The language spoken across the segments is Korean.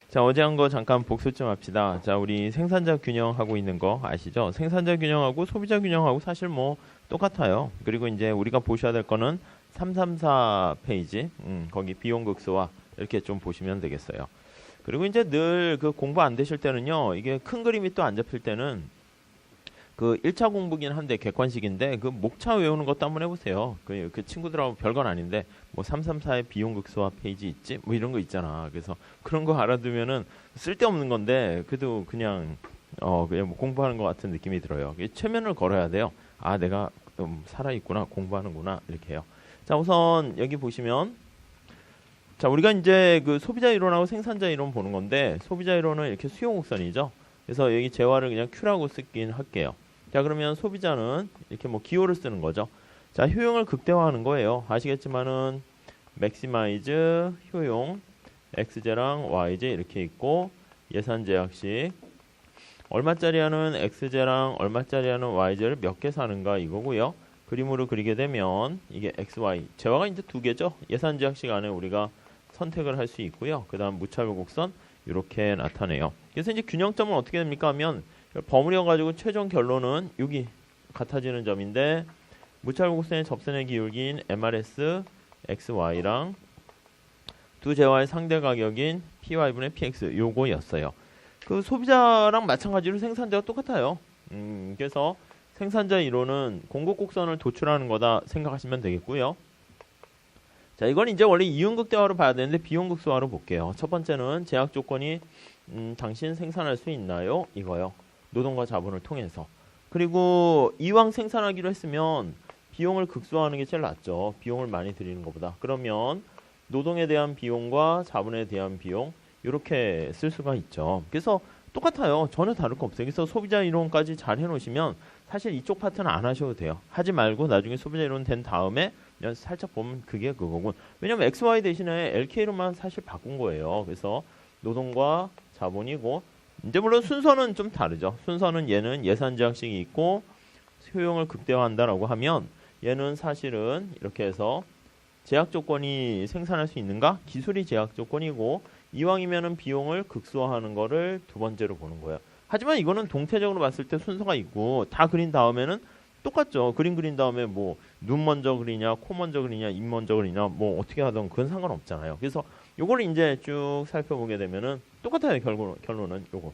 자, 어제 한 거 잠깐 복습 좀 합시다. 자, 우리 생산자 균형하고 있는 거 아시죠? 생산자 균형하고 소비자 균형하고 사실 뭐 똑같아요. 그리고 이제 우리가 보셔야 될 거는 334 페이지, 거기 비용극소화 이렇게 좀 보시면 되겠어요. 그리고 이제 늘 그 공부 안 되실 때는요, 이게 큰 그림이 또 안 잡힐 때는 그 1차 공부긴 한데 객관식인데 그 목차 외우는 것도 한번 해보세요. 그 친구들하고 별건 아닌데 뭐 334의 비용극소화 페이지 있지? 뭐 이런 거 있잖아. 그래서 그런 거 알아두면은 쓸데없는 건데 그래도 그냥 뭐 공부하는 것 같은 느낌이 들어요. 최면을 걸어야 돼요. 아, 내가 살아있구나, 공부하는구나 이렇게 해요. 자, 우선 여기 보시면 자, 우리가 이제 그 소비자 이론하고 생산자 이론 보는 건데 소비자 이론은 이렇게 수요 곡선이죠. 그래서 여기 재화를 그냥 Q라고 쓰긴 할게요. 자, 그러면 소비자는 이렇게 뭐 기호를 쓰는 거죠. 자, 효용을 극대화하는 거예요. 아시겠지만은 맥시마이즈 효용 x제랑 y제 이렇게 있고 예산 제약식 얼마짜리 하는 x제랑 얼마짜리 하는 y제를 몇 개 사는가 이거고요. 그림으로 그리게 되면 이게 xy 재화가 이제 두 개죠. 예산 제약식 안에 우리가 선택을 할 수 있고요. 그 다음 무차별 곡선 이렇게 나타내요. 그래서 이제 균형점은 어떻게 됩니까 하면 버무려 가지고 최종 결론은 여기 같아지는 점인데 무차별 곡선의 접선의 기울기인 MRS XY랑 두 재화의 상대 가격인 PY분의 PX 요거였어요. 그 소비자랑 마찬가지로 생산자가 똑같아요. 그래서 생산자 이론은 공급 곡선을 도출하는 거다 생각하시면 되겠고요. 자, 이건 이제 원래 이윤극대화로 봐야 되는데 비용극소화로 볼게요. 첫 번째는 제약 조건이 당신 생산할 수 있나요? 이거요. 노동과 자본을 통해서. 그리고 이왕 생산하기로 했으면 비용을 극소화하는 게 제일 낫죠. 비용을 많이 들이는 것보다. 그러면 노동에 대한 비용과 자본에 대한 비용 이렇게 쓸 수가 있죠. 그래서 똑같아요. 전혀 다를 거 없어요. 그래서 소비자 이론까지 잘 해놓으시면 사실 이쪽 파트는 안 하셔도 돼요. 하지 말고 나중에 소비자 이론 된 다음에 살짝 보면 그게 그거고. 왜냐면 XY 대신에 LK로만 사실 바꾼 거예요. 그래서 노동과 자본이고 이제 물론 순서는 좀 다르죠. 순서는 얘는 예산 제약식이 있고 효용을 극대화한다라고 하면 얘는 사실은 이렇게 해서 제약 조건이 생산할 수 있는가? 기술이 제약 조건이고 이왕이면은 비용을 극소화하는 거를 두 번째로 보는 거예요. 하지만 이거는 동태적으로 봤을 때 순서가 있고 다 그린 다음에는 똑같죠. 그린 다음에 뭐 눈 먼저 그리냐, 코 먼저 그리냐, 입 먼저 그리냐, 뭐 어떻게 하든 그건 상관없잖아요. 그래서 요걸 이제 쭉 살펴보게 되면은 똑같아요. 결론은 요거.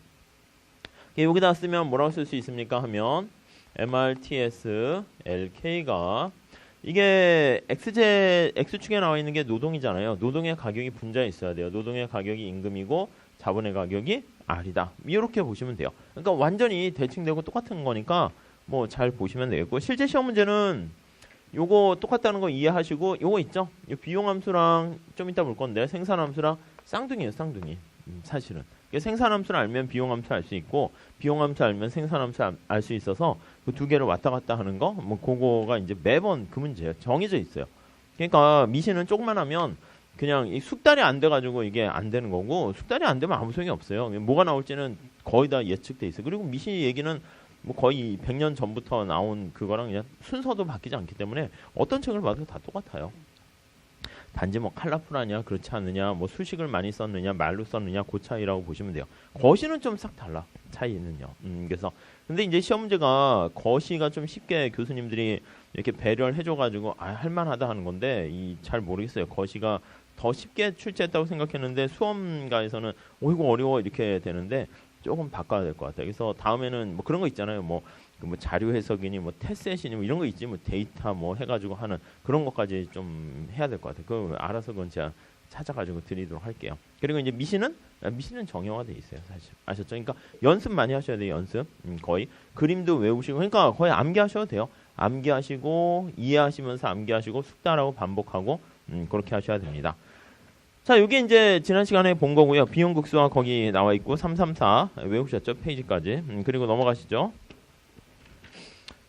여기다 쓰면 뭐라고 쓸 수 있습니까? 하면 MRTS LK가 이게 X축에 나와 있는 게 노동이잖아요. 노동의 가격이 분자에 있어야 돼요. 노동의 가격이 임금이고 자본의 가격이 R이다. 이렇게 보시면 돼요. 그러니까 완전히 대칭되고 똑같은 거니까 뭐 잘 보시면 되겠고 실제 시험 문제는 요거 똑같다는 거 이해하시고 요거 있죠? 요 비용함수랑 좀 이따 볼 건데 생산함수랑 쌍둥이에요. 쌍둥이. 사실은. 생산함수를 알면 비용함수 알 수 있고 비용함수 알면 생산함수 알 수 있어서 그 두 개를 왔다 갔다 하는 거 뭐 그거가 이제 매번 그 문제예요. 정해져 있어요. 그러니까 미시는 조금만 하면 그냥 이 숙달이 안 돼가지고 이게 안 되는 거고 숙달이 안 되면 아무 소용이 없어요. 뭐가 나올지는 거의 다 예측돼 있어요. 그리고 미시 얘기는 뭐 거의 100년 전부터 나온 그거랑 그냥 순서도 바뀌지 않기 때문에 어떤 책을 봐도 다 똑같아요. 단지 뭐 칼라풀하냐 그렇지 않느냐 뭐 수식을 많이 썼느냐 말로 썼느냐 그 차이라고 보시면 돼요. 거시는 좀 싹 달라 차이는요. 그래서 근데 이제 시험 문제가 거시가 좀 쉽게 교수님들이 이렇게 배려를 해줘가지고 할만하다 하는 건데 잘 모르겠어요. 거시가 더 쉽게 출제했다고 생각했는데 수험가에서는 이거 어려워 이렇게 되는데 조금 바꿔야 될 것 같아요. 그래서 다음에는 뭐 그런 거 있잖아요. 뭐 자료 해석이니 뭐 테셋이니 뭐 이런 거 있지 뭐 데이터 뭐 해가지고 하는 그런 것까지 좀 해야 될 것 같아요. 그거 알아서 그건 제가 찾아가지고 드리도록 할게요. 그리고 이제 미시는 정형화돼 있어요. 사실 아셨죠? 그러니까 연습 많이 하셔야 돼요. 연습 거의 그림도 외우시고 그러니까 거의 암기하셔도 돼요. 암기하시고 이해하시면서 암기하시고 숙달하고 반복하고 그렇게 하셔야 됩니다. 자, 여기 이제 지난 시간에 본 거고요. 비용극소화 거기 나와 있고 334 외우셨죠? 페이지까지. 그리고 넘어가시죠.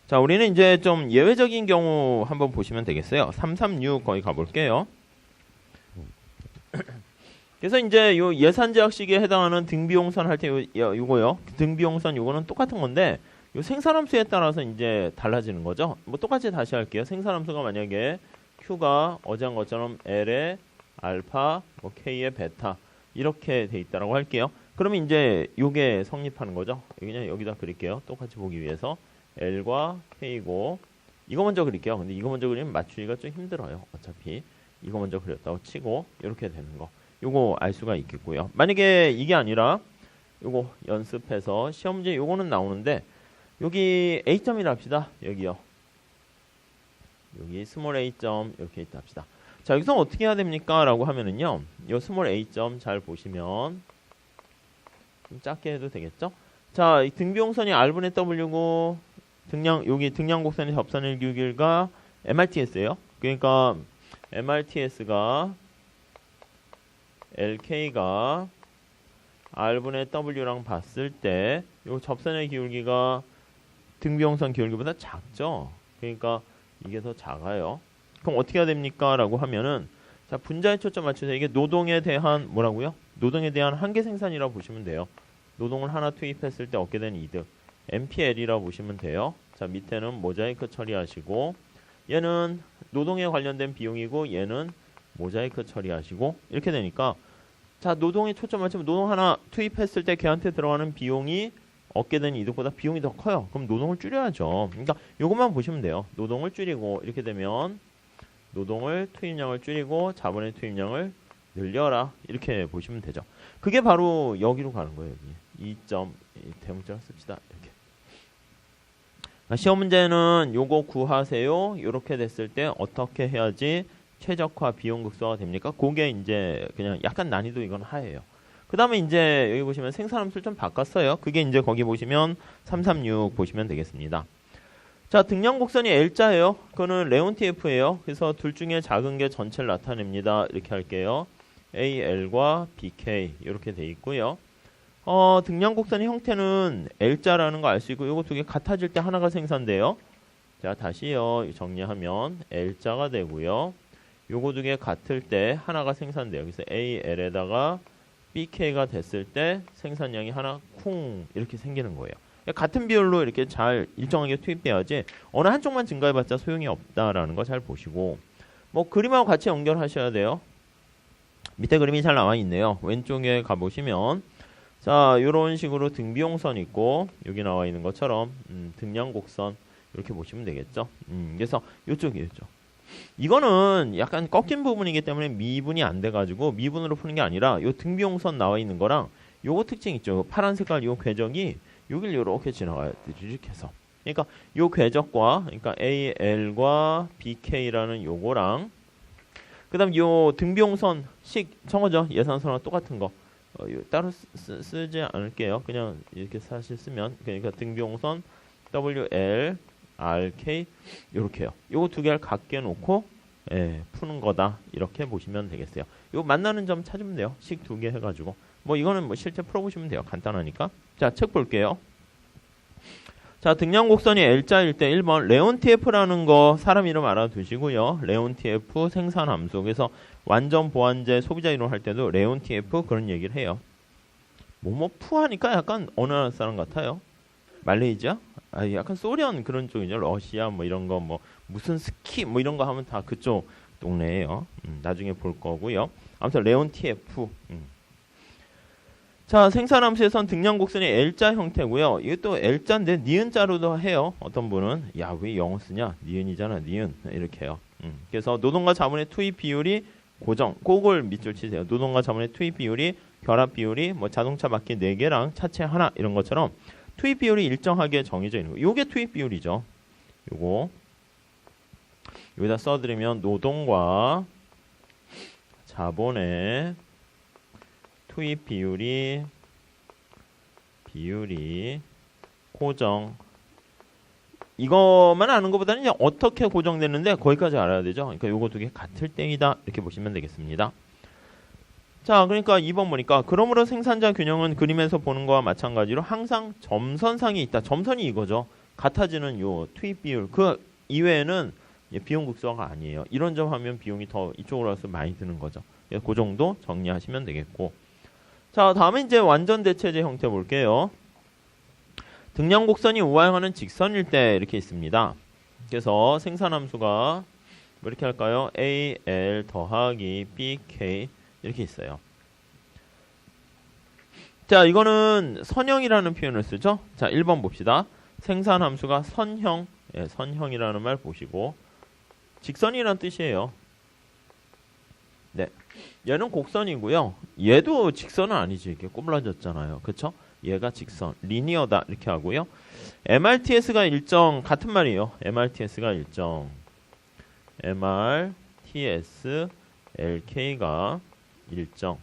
자, 우리는 이제 좀 예외적인 경우 한번 보시면 되겠어요. 336 거기 가볼게요. 그래서 이제 요 예산 제약식에 해당하는 등비용선 할 때 요거요. 등비용선 요거는 똑같은 건데 요 생산함수에 따라서 이제 달라지는 거죠. 뭐 똑같이 다시 할게요. 생산함수가 만약에 Q가 어제 한 것처럼 L의 알파, 뭐 K의 베타 이렇게 돼 있다라고 할게요. 그러면 이제 요게 성립하는 거죠. 그냥 여기다 그릴게요. 똑같이 보기 위해서 L과 K고 이거 먼저 그릴게요. 근데 이거 먼저 그리면 맞추기가 좀 힘들어요. 어차피 이거 먼저 그렸다고 치고 이렇게 되는 거. 요거 알 수가 있겠고요. 만약에 이게 아니라 요거 연습해서 시험 문제 요거는 나오는데 여기 A점이라 합시다. 여기요. 여기 스몰 A점 이렇게 있다 합시다. 자, 여기서 어떻게 해야 됩니까? 라고 하면은요. 요 스몰 A점 잘 보시면 좀 작게 해도 되겠죠? 자, 이 등비용선이 R분의 W고 여기 등량곡선의 접선의 길이가 MRTS예요. 그러니까 MRTS가 LK가 R분의 W랑 봤을 때 요 접선의 기울기가 등비용선 기울기보다 작죠. 그러니까 이게 더 작아요. 그럼 어떻게 해야 됩니까? 라고 하면은 자, 분자에 초점 맞춰서 이게 노동에 대한 뭐라고요? 노동에 대한 한계 생산이라고 보시면 돼요. 노동을 하나 투입했을 때 얻게 되는 이득 MPL이라고 보시면 돼요. 자, 밑에는 모자이크 처리하시고 얘는 노동에 관련된 비용이고 얘는 모자이크 처리하시고 이렇게 되니까 자, 노동에 초점 맞추면 노동 하나 투입했을 때 걔한테 들어가는 비용이 얻게 되는 이득보다 비용이 더 커요. 그럼 노동을 줄여야죠. 그러니까 요것만 보시면 돼요. 노동을 줄이고 이렇게 되면 노동을 투입량을 줄이고 자본의 투입량을 늘려라. 이렇게 보시면 되죠. 그게 바로 여기로 가는 거예요. 여기 2점 대문자를 씁시다. 이렇게. 시험 문제는 요거 구하세요. 이렇게 됐을 때 어떻게 해야지 최적화 비용 극소화가 됩니까? 그게 이제 그냥 약간 난이도 이건 하예요. 그 다음에 이제 여기 보시면 생산함수를 좀 바꿨어요. 그게 이제 거기 보시면 336 보시면 되겠습니다. 자, 등량곡선이 L자예요. 그거는 레온TF예요. 그래서 둘 중에 작은 게 전체를 나타냅니다. 이렇게 할게요. AL과 BK 이렇게 돼 있고요. 등량곡선의 형태는 L자라는 거 알 수 있고 이거 두 개 같아질 때 하나가 생산돼요. 자, 다시요. 정리하면 L자가 되고요. 요거 두 개 같을 때 하나가 생산돼요. 그래서 AL에다가 BK가 됐을 때 생산량이 하나 쿵 이렇게 생기는 거예요. 같은 비율로 이렇게 잘 일정하게 투입돼야지 어느 한쪽만 증가해봤자 소용이 없다라는 거 잘 보시고 뭐 그림하고 같이 연결하셔야 돼요. 밑에 그림이 잘 나와 있네요. 왼쪽에 가보시면 자, 이런 식으로 등비용선 있고 여기 나와 있는 것처럼 등량곡선 이렇게 보시면 되겠죠. 그래서 이쪽이었죠. 이거는 약간 꺾인 부분이기 때문에 미분이 안 돼가지고 미분으로 푸는 게 아니라 요 등비용선 나와 있는 거랑 요거 특징 있죠. 파란 색깔 요 궤적이 여길 이렇게 지나가야 돼. 이렇게 해서. 그러니까 요 궤적과 그러니까 AL과 BK라는 요거랑 그다음 요 등비용선 식 정어죠. 예산선랑 똑같은 거. 따로 쓰지 않을게요. 그냥 이렇게 사실 쓰면 그러니까 등비용선 WL RK 이렇게요. 요거 두 개를 각게 놓고 푸는 거다. 이렇게 보시면 되겠어요. 요 만나는 점 찾으면 돼요. 식 두 개 해가지고 뭐 이거는 뭐 실제 풀어보시면 돼요. 간단하니까. 자, 책 볼게요. 자, 등량곡선이 L자일 때 1번 레온TF라는 거 사람 이름 알아두시고요. 레온TF 생산함수. 그래서 완전 보완제 소비자 이론 할 때도 레온TF 그런 얘기를 해요. 뭐뭐 푸하니까 약간 어느 나라 사람 같아요. 말레이시아? 약간 소련 그런 쪽이죠. 러시아 뭐 이런 거 뭐 무슨 스키 뭐 이런 거 하면 다 그쪽 동네예요. 나중에 볼 거고요. 아무튼 레온TF. 자, 생산함수에선 등량곡선이 L자 형태고요. 이것도 L자인데 니은자로도 해요. 어떤 분은 야, 왜 영어 쓰냐? 니은이잖아. 니은. 이렇게 해요. 그래서 노동과 자본의 투입 비율이 고정. 그걸 밑줄 치세요. 노동과 자본의 투입 비율이 결합 비율이 뭐 자동차 바퀴 4개랑 차체 하나 이런 것처럼 투입 비율이 일정하게 정해져 있는 거. 요게 투입 비율이죠. 요거 여기다 써드리면 노동과 자본의 투입 비율이 고정. 이것만 아는 것보다는 이제 어떻게 고정됐는데 거기까지 알아야 되죠. 그러니까 요거 두 개 같을 때이다. 이렇게 보시면 되겠습니다. 자, 그러니까 2번 보니까 그러므로 생산자 균형은 그림에서 보는 거와 마찬가지로 항상 점선상이 있다. 점선이 이거죠. 같아지는 요 투입 비율. 그 이외에는 비용 극소화가 아니에요. 이런 점 하면 비용이 더 이쪽으로 와서 많이 드는 거죠. 그 정도 정리하시면 되겠고. 자, 다음에 이제 완전 대체제 형태 볼게요. 등량곡선이 우하향하는 직선일 때 이렇게 있습니다. 그래서 생산함수가 뭐 이렇게 할까요? AL 더하기 BK 이렇게 있어요. 자, 이거는 선형이라는 표현을 쓰죠. 자, 1번 봅시다. 생산함수가 선형, 예, 선형이라는 말 보시고 직선이라는 뜻이에요. 네, 얘는 곡선이고요. 얘도 직선은 아니지. 이게 꼬물러졌잖아요. 그쵸? 얘가 직선, 리니어다 이렇게 하고요. MRTS가 일정, 같은 말이에요. MRTS가 일정, MRTS, LK가 일정.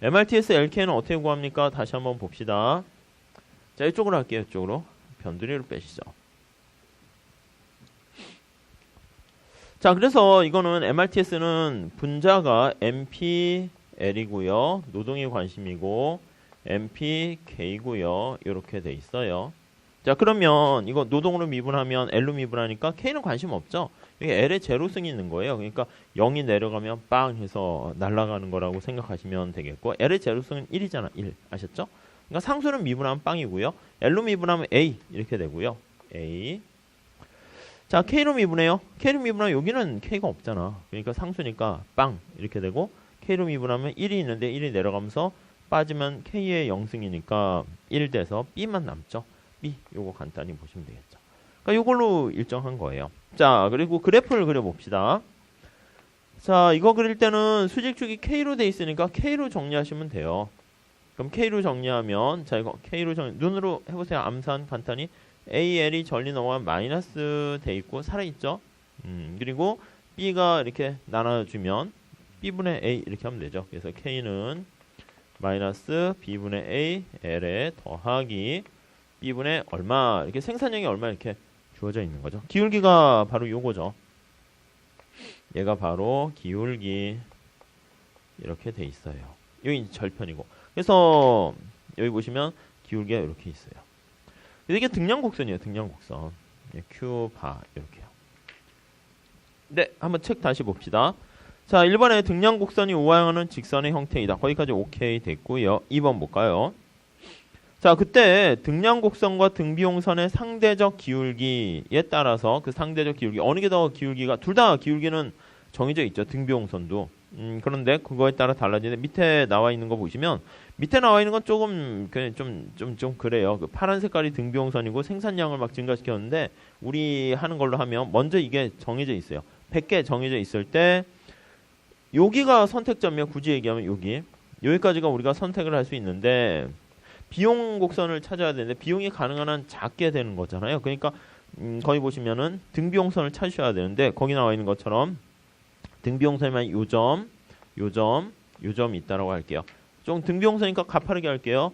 MRTS, LK는 어떻게 구합니까? 다시 한번 봅시다. 자, 이쪽으로 할게요. 이쪽으로. 변두리를 빼시죠. 자, 그래서 이거는 MRTS는 분자가 MPL이고요. 노동이 관심이고 MPK고요. 이렇게 돼 있어요. 자, 그러면 이거 노동으로 미분하면 L로 미분하니까 K는 관심 없죠. 여기 L에 제로승이 있는 거예요. 그러니까 0이 내려가면 빵 해서 날아가는 거라고 생각하시면 되겠고 L의 제로승은 1이잖아. 1. 아셨죠? 그러니까 상수는 미분하면 빵이고요. L로 미분하면 A 이렇게 되고요. A. 자, K로 미분해요. K로 미분하면 여기는 K가 없잖아. 그러니까 상수니까 빵 이렇게 되고 K로 미분하면 1이 있는데 1이 내려가면서 빠지면 K의 0승이니까 1 돼서 B만 남죠. B. 요거 간단히 보시면 되겠죠. 그러니까 요걸로 일정한 거예요. 자, 그리고 그래프를 그려봅시다. 자, 이거 그릴 때는 수직축이 K로 돼 있으니까 K로 정리하시면 돼요. 그럼 K로 정리하면 자, 이거 K로 눈으로 해보세요. 암산 간단히 AL이 전리 넘어가면 마이너스 돼 있고 살아있죠. 그리고 B가 이렇게 나눠주면 B분의 A 이렇게 하면 되죠. 그래서 K는 마이너스 B분의 A, L에 더하기 B분의 얼마, 이렇게 생산량이 얼마 이렇게 주어져 있는 거죠. 기울기가 바로 요거죠. 얘가 바로 기울기 이렇게 돼 있어요. 여기 절편이고. 그래서 여기 보시면 기울기가 이렇게 있어요. 이게 등량곡선이에요. 등량곡선. Q 바 이렇게요. 네, 한번 책 다시 봅시다. 자, 1번에 등량곡선이 우하향하는 직선의 형태이다. 거기까지 오케이 됐고요. 2번 볼까요? 자, 그때 등량곡선과 등비용선의 상대적 기울기에 따라서 그 상대적 기울기 어느 게 더 기울기가 둘 다 기울기는 정해져 있죠. 등비용선도. 그런데 그거에 따라 달라지는데 밑에 나와 있는 거 보시면 밑에 나와 있는 건 조금 좀 그래요. 그 파란 색깔이 등비용선이고 생산량을 막 증가시켰는데 우리 하는 걸로 하면 먼저 이게 정해져 있어요. 100개 정해져 있을 때 여기가 선택점이면 굳이 얘기하면 여기까지가 우리가 선택을 할 수 있는데 비용 곡선을 찾아야 되는데 비용이 가능한 한 작게 되는 거잖아요. 그러니까 거기 보시면은 등비용선을 찾으셔야 되는데 거기 나와 있는 것처럼 등비용선이면 요점이 있다라고 할게요. 좀 등비용선이니까 가파르게 할게요.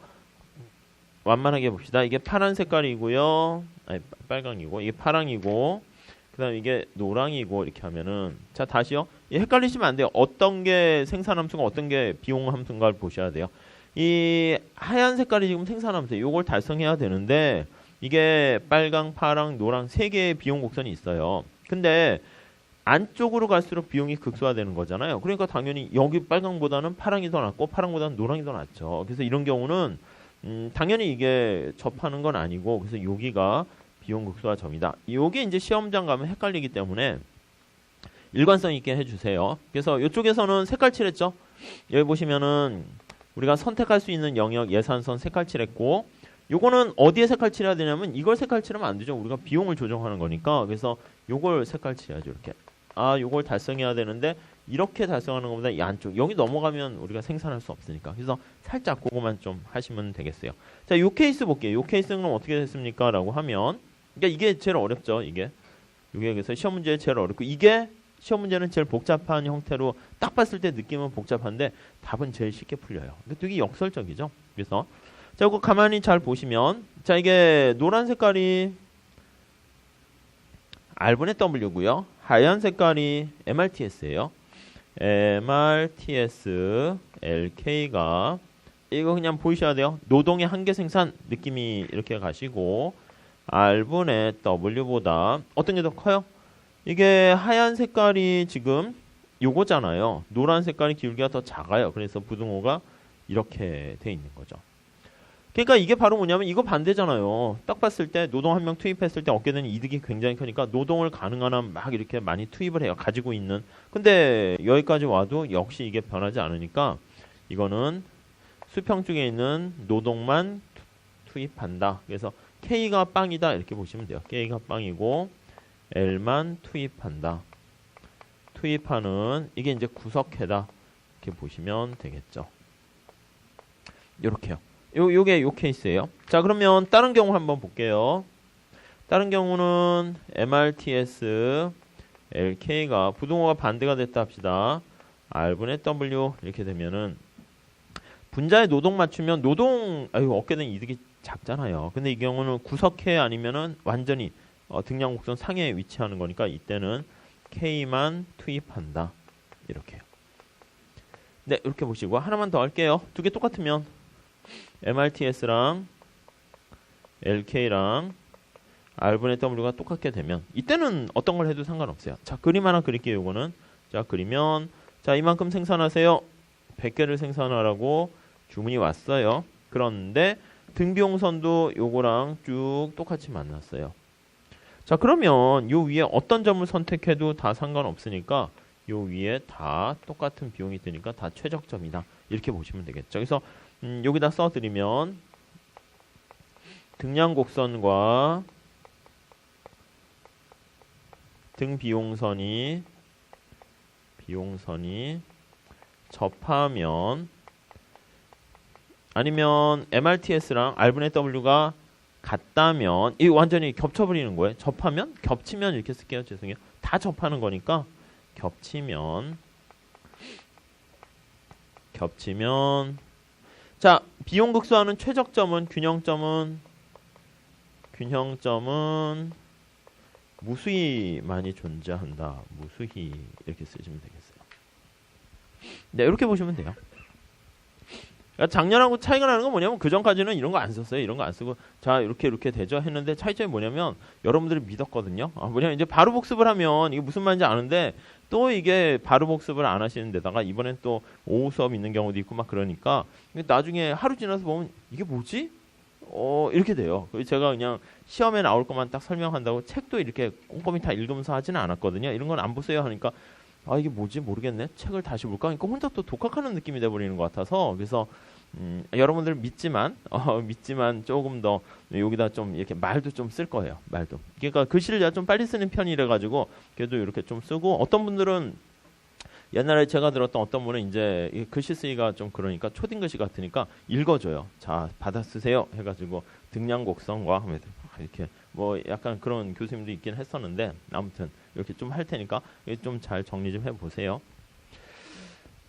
완만하게 봅시다. 이게 파란 색깔이고요. 아니 빨강이고 이게 파랑이고 그다음에 이게 노랑이고 이렇게 하면은 자 다시요. 헷갈리시면 안 돼요. 어떤 게 생산함수가 어떤 게 비용함수인가를 보셔야 돼요. 이 하얀 색깔이 지금 생산함수예요. 요걸 달성해야 되는데 이게 빨강, 파랑, 노랑 세 개의 비용 곡선이 있어요. 근데 안쪽으로 갈수록 비용이 극소화되는 거잖아요. 그러니까 당연히 여기 빨강보다는 파랑이 더 낫고 파랑보다는 노랑이 더 낫죠. 그래서 이런 경우는 당연히 이게 접하는 건 아니고 그래서 여기가 비용 극소화 점이다. 요게 이제 시험장 가면 헷갈리기 때문에 일관성 있게 해주세요. 그래서 이쪽에서는 색깔 칠했죠. 여기 보시면은 우리가 선택할 수 있는 영역 예산선 색깔 칠했고 요거는 어디에 색깔 칠해야 되냐면 이걸 색깔 칠하면 안 되죠. 우리가 비용을 조정하는 거니까. 그래서 요걸 색깔 칠해야죠. 이렇게. 요걸 달성해야 되는데 이렇게 달성하는 것보다 이 안쪽 여기 넘어가면 우리가 생산할 수 없으니까. 그래서 살짝 그거만 좀 하시면 되겠어요. 자, 요 케이스 볼게요. 요 케이스는 어떻게 됐습니까? 라고 하면 그러니까 이게 제일 어렵죠. 이게 그래서 시험 문제 제일 어렵고 이게 시험 문제는 제일 복잡한 형태로 딱 봤을 때 느낌은 복잡한데 답은 제일 쉽게 풀려요. 되게 역설적이죠. 그래서 자, 이거 가만히 잘 보시면 자, 이게 노란 색깔이 R분의 W고요. 하얀 색깔이 MRTS예요. MRTS LK가 이거 그냥 보이셔야 돼요. 노동의 한계 생산 느낌이 이렇게 가시고 R분의 W보다 어떤 게 더 커요? 이게 하얀 색깔이 지금 요거잖아요. 노란 색깔이 기울기가 더 작아요. 그래서 부등호가 이렇게 돼 있는 거죠. 그러니까 이게 바로 뭐냐면 이거 반대잖아요. 딱 봤을 때 노동 한 명 투입했을 때 얻게 되는 이득이 굉장히 크니까 노동을 가능한 한 막 이렇게 많이 투입을 해요. 가지고 있는. 근데 여기까지 와도 역시 이게 변하지 않으니까 이거는 수평 쪽에 있는 노동만 투입한다. 그래서 K가 빵이다 이렇게 보시면 돼요. K가 빵이고 L만 투입한다. 투입하는 이게 이제 구석해다 이렇게 보시면 되겠죠. 요렇게요. 요게 요 케이스예요. 자, 그러면 다른 경우 한번 볼게요. 다른 경우는 MRTS LK가 부등호가 반대가 됐다 합시다. R분의 W 이렇게 되면은 분자의 노동 맞추면 얻게 된 이득이 작잖아요. 근데 이 경우는 구석해 아니면은 완전히 등량 곡선 상에 위치하는 거니까 이때는 K만 투입한다. 이렇게요. 네, 이렇게 보시고 하나만 더 할게요. 두 개 똑같으면 MRTS랑 LK랑 R분의 W가 똑같게 되면 이때는 어떤 걸 해도 상관없어요. 자, 그림 하나 그릴게요. 요거는. 자, 그리면 자, 이만큼 생산하세요. 100개를 생산하라고 주문이 왔어요. 그런데 등비용선도 요거랑 쭉 똑같이 만났어요. 자, 그러면 요 위에 어떤 점을 선택해도 다 상관없으니까 요 위에 다 똑같은 비용이 드니까 다 최적점이다. 이렇게 보시면 되겠죠. 그래서 여기다 써드리면 등량곡선과 등비용선이 접하면 아니면 MRTS랑 R분의 W가 같다면 이 완전히 겹쳐버리는 거예요. 접하면? 겹치면 이렇게 쓸게요. 죄송해요. 다 접하는 거니까 겹치면 자, 비용극소하는 최적점은 균형점은 무수히 많이 존재한다. 무수히 이렇게 쓰시면 되겠어요. 네, 이렇게 보시면 돼요. 그러니까 작년하고 차이가 나는 건 뭐냐면 그 전까지는 이런 거 안 썼어요. 이런 거 안 쓰고 자 이렇게 되죠 했는데 차이점이 뭐냐면 여러분들이 믿었거든요. 뭐냐면 이제 바로 복습을 하면 이게 무슨 말인지 아는데 또 이게 바로 복습을 안 하시는 데다가 이번엔 또 오후 수업 있는 경우도 있고 막 그러니까 나중에 하루 지나서 보면 이게 뭐지? 이렇게 돼요. 제가 그냥 시험에 나올 것만 딱 설명한다고 책도 이렇게 꼼꼼히 다 읽으면서 하지는 않았거든요. 이런 건 안 보세요 하니까 이게 뭐지 모르겠네. 책을 다시 볼까? 그러니까 혼자 또 독학하는 느낌이 돼버리는 것 같아서 그래서 여러분들 믿지만 조금 더 여기다 좀 이렇게 말도 좀 쓸 거예요. 말도. 그러니까 글씨를 제가 좀 빨리 쓰는 편이라 가지고 그래도 이렇게 좀 쓰고 어떤 분들은 옛날에 제가 들었던 어떤 분은 이제 글씨 쓰기가 좀 그러니까 초딩 글씨 같으니까 읽어줘요. 자 받아 쓰세요 해가지고 등량곡선과 하면서 이렇게 뭐 약간 그런 교수님도 있긴 했었는데 아무튼 이렇게 좀 할 테니까 좀 잘 정리 좀 해보세요.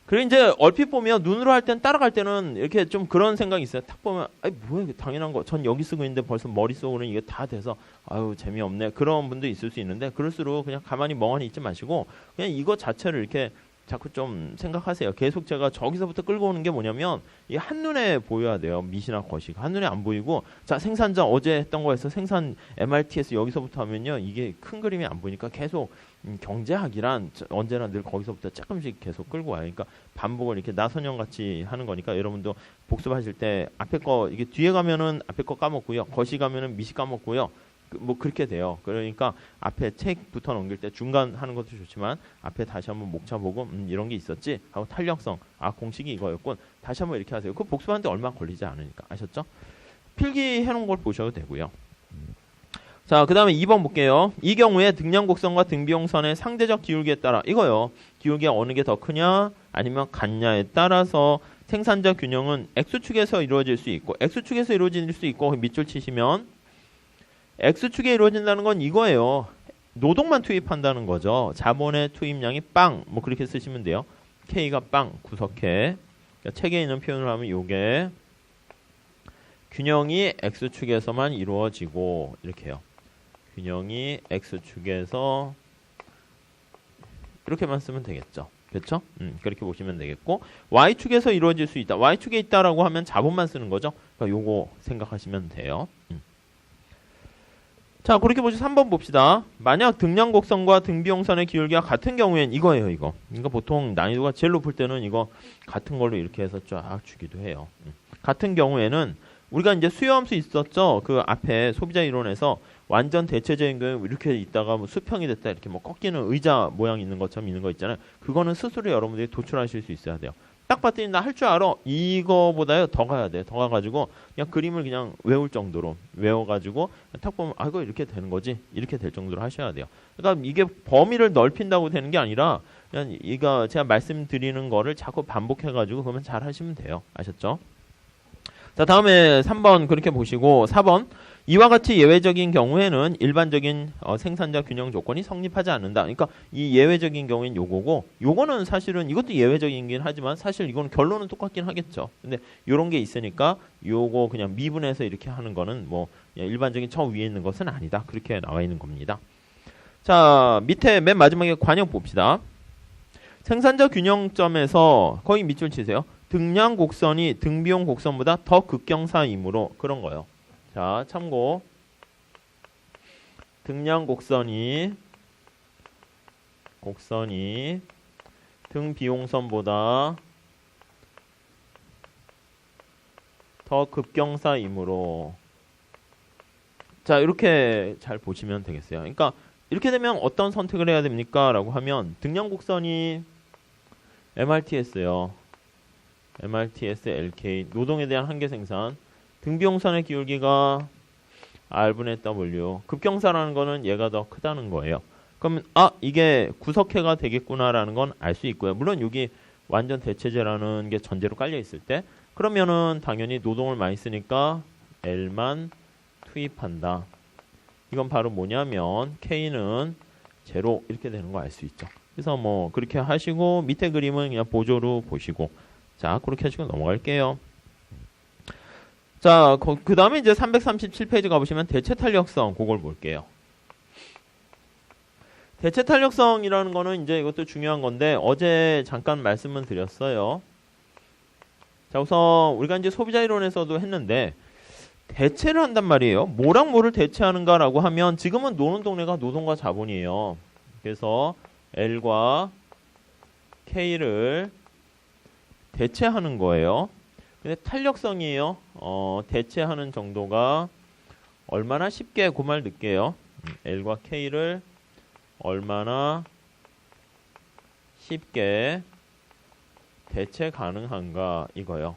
그리고 이제 얼핏 보면 눈으로 할 땐 따라갈 때는 이렇게 좀 그런 생각이 있어요. 딱 보면 뭐야 이게 당연한 거. 전 여기 쓰고 있는데 벌써 머릿속으로는 이게 다 돼서 재미없네. 그런 분도 있을 수 있는데 그럴수록 그냥 가만히 멍하니 있지 마시고 그냥 이거 자체를 이렇게 자꾸 좀 생각하세요. 계속 제가 저기서부터 끌고 오는 게 뭐냐면 이 한눈에 보여야 돼요. 미시나 거시가 한눈에 안 보이고 자 생산자 어제 했던 거에서 생산 MRTS 여기서부터 하면요 이게 큰 그림이 안 보이니까 계속 경제학이란 언제나 늘 거기서부터 조금씩 계속 끌고 와요. 그러니까 반복을 이렇게 나선형 같이 하는 거니까 여러분도 복습하실 때 앞에 거 이게 뒤에 가면은 앞에 거 까먹고요. 거시 가면은 미시 까먹고요. 뭐 그렇게 돼요. 그러니까 앞에 책부터 넘길 때 중간 하는 것도 좋지만 앞에 다시 한번 목차 보고 이런 게 있었지 하고 탄력성 공식이 이거였군 다시 한번 이렇게 하세요. 그 복습하는데 얼마 걸리지 않으니까 아셨죠? 필기 해놓은 걸 보셔도 되고요. 자, 그 다음에 2번 볼게요. 이 경우에 등량곡선과 등비용선의 상대적 기울기에 따라 이거요. 기울기가 어느 게 더 크냐 아니면 같냐에 따라서 생산자 균형은 X축에서 이루어질 수 있고 X축에서 이루어질 수 있고 밑줄 치시면 X축에 이루어진다는 건 이거예요. 노동만 투입한다는 거죠. 자본의 투입량이 빵. 뭐 그렇게 쓰시면 돼요. K가 빵. 구석해. 그러니까 책에 있는 표현을 하면 요게 균형이 X축에서만 이루어지고 이렇게요. 균형이 X축에서 이렇게만 쓰면 되겠죠. 그렇죠? 그렇게 보시면 되겠고 Y축에서 이루어질 수 있다. Y축에 있다라고 하면 자본만 쓰는 거죠. 그러니까 요거 생각하시면 돼요. 자, 그렇게 보시죠. 3번 봅시다. 만약 등량곡선과 등비용선의 기울기가 같은 경우엔 이거예요, 이거. 그러니까 보통 난이도가 제일 높을 때는 이거 같은 걸로 이렇게 해서 쫙 주기도 해요. 같은 경우에는 우리가 이제 수요함수 있었죠? 그 앞에 소비자 이론에서 완전 대체적인 거 이렇게 있다가 뭐 수평이 됐다 이렇게 뭐 꺾이는 의자 모양 있는 것처럼 있는 거 있잖아요. 그거는 스스로 여러분들이 도출하실 수 있어야 돼요. 딱 봤더니 나 할 줄 알아. 이거보다요 더 가야 돼. 더 가가지고 그냥 그림을 그냥 외울 정도로 외워가지고 딱 보면 아 이거 이렇게 되는 거지. 이렇게 될 정도로 하셔야 돼요. 그러니까 이게 범위를 넓힌다고 되는 게 아니라 그냥 이거 제가 말씀드리는 거를 자꾸 반복해가지고 그러면 잘 하시면 돼요. 아셨죠? 자, 다음에 3번 그렇게 보시고 4번 이와 같이 예외적인 경우에는 일반적인 생산자 균형 조건이 성립하지 않는다. 그러니까 이 예외적인 경우엔 요거고 요거는 사실은 이것도 예외적이긴 하지만 사실 이거는 결론은 똑같긴 하겠죠. 근데 요런 게 있으니까 요거 그냥 미분해서 이렇게 하는 거는 뭐 일반적인 저 위에 있는 것은 아니다. 그렇게 나와 있는 겁니다. 자, 밑에 맨 마지막에 관역 봅시다. 생산자 균형점에서 거의 밑줄 치세요. 등량 곡선이 등비용 곡선보다 더 극경사이므로 그런 거예요. 자, 참고 등량 곡선이 등비용선보다 더 급경사이므로 자, 이렇게 잘 보시면 되겠어요. 그러니까 이렇게 되면 어떤 선택을 해야 됩니까? 라고 하면 등량 곡선이 MRTS요. MRTS LK 노동에 대한 한계 생산 등비용선의 기울기가 R분의 W 급경사라는 거는 얘가 더 크다는 거예요. 그러면 아 이게 구석해가 되겠구나라는 건 알 수 있고요. 물론 여기 완전 대체제라는 게 전제로 깔려 있을 때 그러면은 당연히 노동을 많이 쓰니까 L만 투입한다. 이건 바로 뭐냐면 K는 제로 이렇게 되는 거 알 수 있죠. 그래서 뭐 그렇게 하시고 밑에 그림은 그냥 보조로 보시고 자 그렇게 하시고 넘어갈게요. 자, 그 다음에 이제 337페이지 가보시면 대체 탄력성 그걸 볼게요. 대체 탄력성이라는 거는 이제 이것도 중요한 건데 어제 잠깐 말씀을 드렸어요. 자, 우선 우리가 이제 소비자 이론에서도 했는데 대체를 한단 말이에요. 뭐랑 뭐를 대체하는가라고 하면 지금은 노는 동네가 노동과 자본이에요. 그래서 L과 K를 대체하는 거예요. 근데 탄력성이에요. 대체하는 정도가 얼마나 쉽게 그 말 넣을게요. L과 K를 얼마나 쉽게 대체 가능한가 이거요.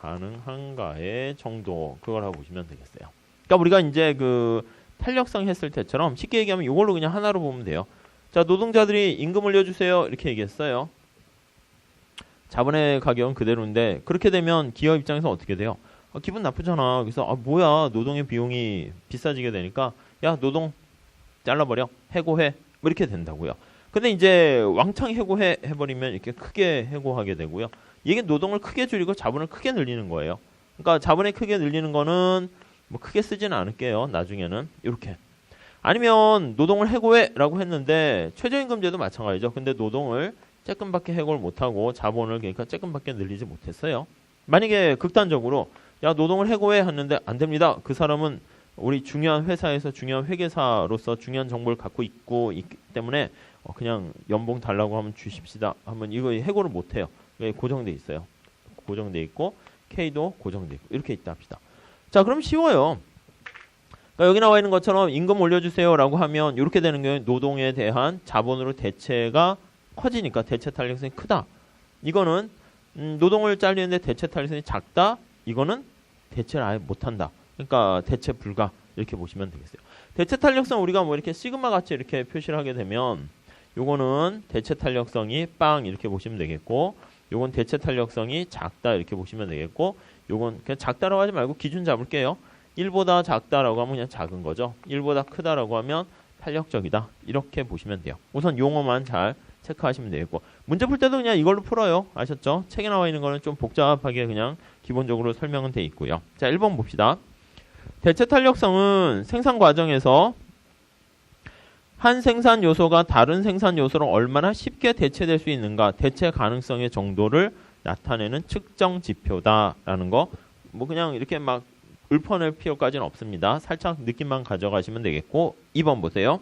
가능한가의 정도 그걸 하고 보시면 되겠어요. 그러니까 우리가 이제 그 탄력성 했을 때처럼 쉽게 얘기하면 이걸로 그냥 하나로 보면 돼요. 자, 노동자들이 임금 올려주세요 이렇게 얘기했어요. 자본의 가격은 그대로인데 그렇게 되면 기업 입장에서 어떻게 돼요? 기분 나쁘잖아. 그래서 뭐야 노동의 비용이 비싸지게 되니까 야 노동 잘라버려 해고해 뭐 이렇게 된다고요. 근데 이제 왕창 해고해버리면 이렇게 크게 해고하게 되고요. 이게 노동을 크게 줄이고 자본을 크게 늘리는 거예요. 그러니까 자본을 크게 늘리는 거는 뭐 크게 쓰지는 않을게요. 나중에는 이렇게. 아니면 노동을 해고해라고 했는데 최저임금제도 마찬가지죠. 근데 노동을 조금밖에 해고를 못하고 자본을 그러니까 조금밖에 늘리지 못했어요. 만약에 극단적으로 야 노동을 해고해 했는데 안 됩니다. 그 사람은 우리 중요한 회사에서 중요한 회계사로서 중요한 정보를 갖고 있기 때문에 그냥 연봉 달라고 하면 주십시다. 하면 이거 해고를 못해요. 고정돼 있어요. 고정돼 있고 K도 고정돼 있고 이렇게 있다 합시다. 자 그럼 쉬워요. 그러니까 여기 나와 있는 것처럼 임금 올려주세요라고 하면 이렇게 되는 경우에 노동에 대한 자본으로 대체가 커지니까 대체 탄력성이 크다. 이거는 노동을 잘리는데 대체 탄력성이 작다. 이거는 대체를 아예 못한다. 그러니까 대체 불가 이렇게 보시면 되겠어요. 대체 탄력성 우리가 뭐 이렇게 시그마 같이 이렇게 표시를 하게 되면 요거는 대체 탄력성이 빵 이렇게 보시면 되겠고 요건 대체 탄력성이 작다 이렇게 보시면 되겠고 요건 그냥 작다라고 하지 말고 기준 잡을게요. 1보다 작다라고 하면 그냥 작은 거죠. 1보다 크다라고 하면 탄력적이다. 이렇게 보시면 돼요. 우선 용어만 잘 체크하시면 되겠고 문제 풀 때도 그냥 이걸로 풀어요. 아셨죠? 책에 나와 있는 거는 좀 복잡하게 그냥 기본적으로 설명은 돼 있고요. 자 1번 봅시다. 대체 탄력성은 생산 과정에서 한 생산 요소가 다른 생산 요소로 얼마나 쉽게 대체될 수 있는가 대체 가능성의 정도를 나타내는 측정 지표다라는 거 뭐 그냥 이렇게 막 읊어낼 필요까지는 없습니다. 살짝 느낌만 가져가시면 되겠고 2번 보세요.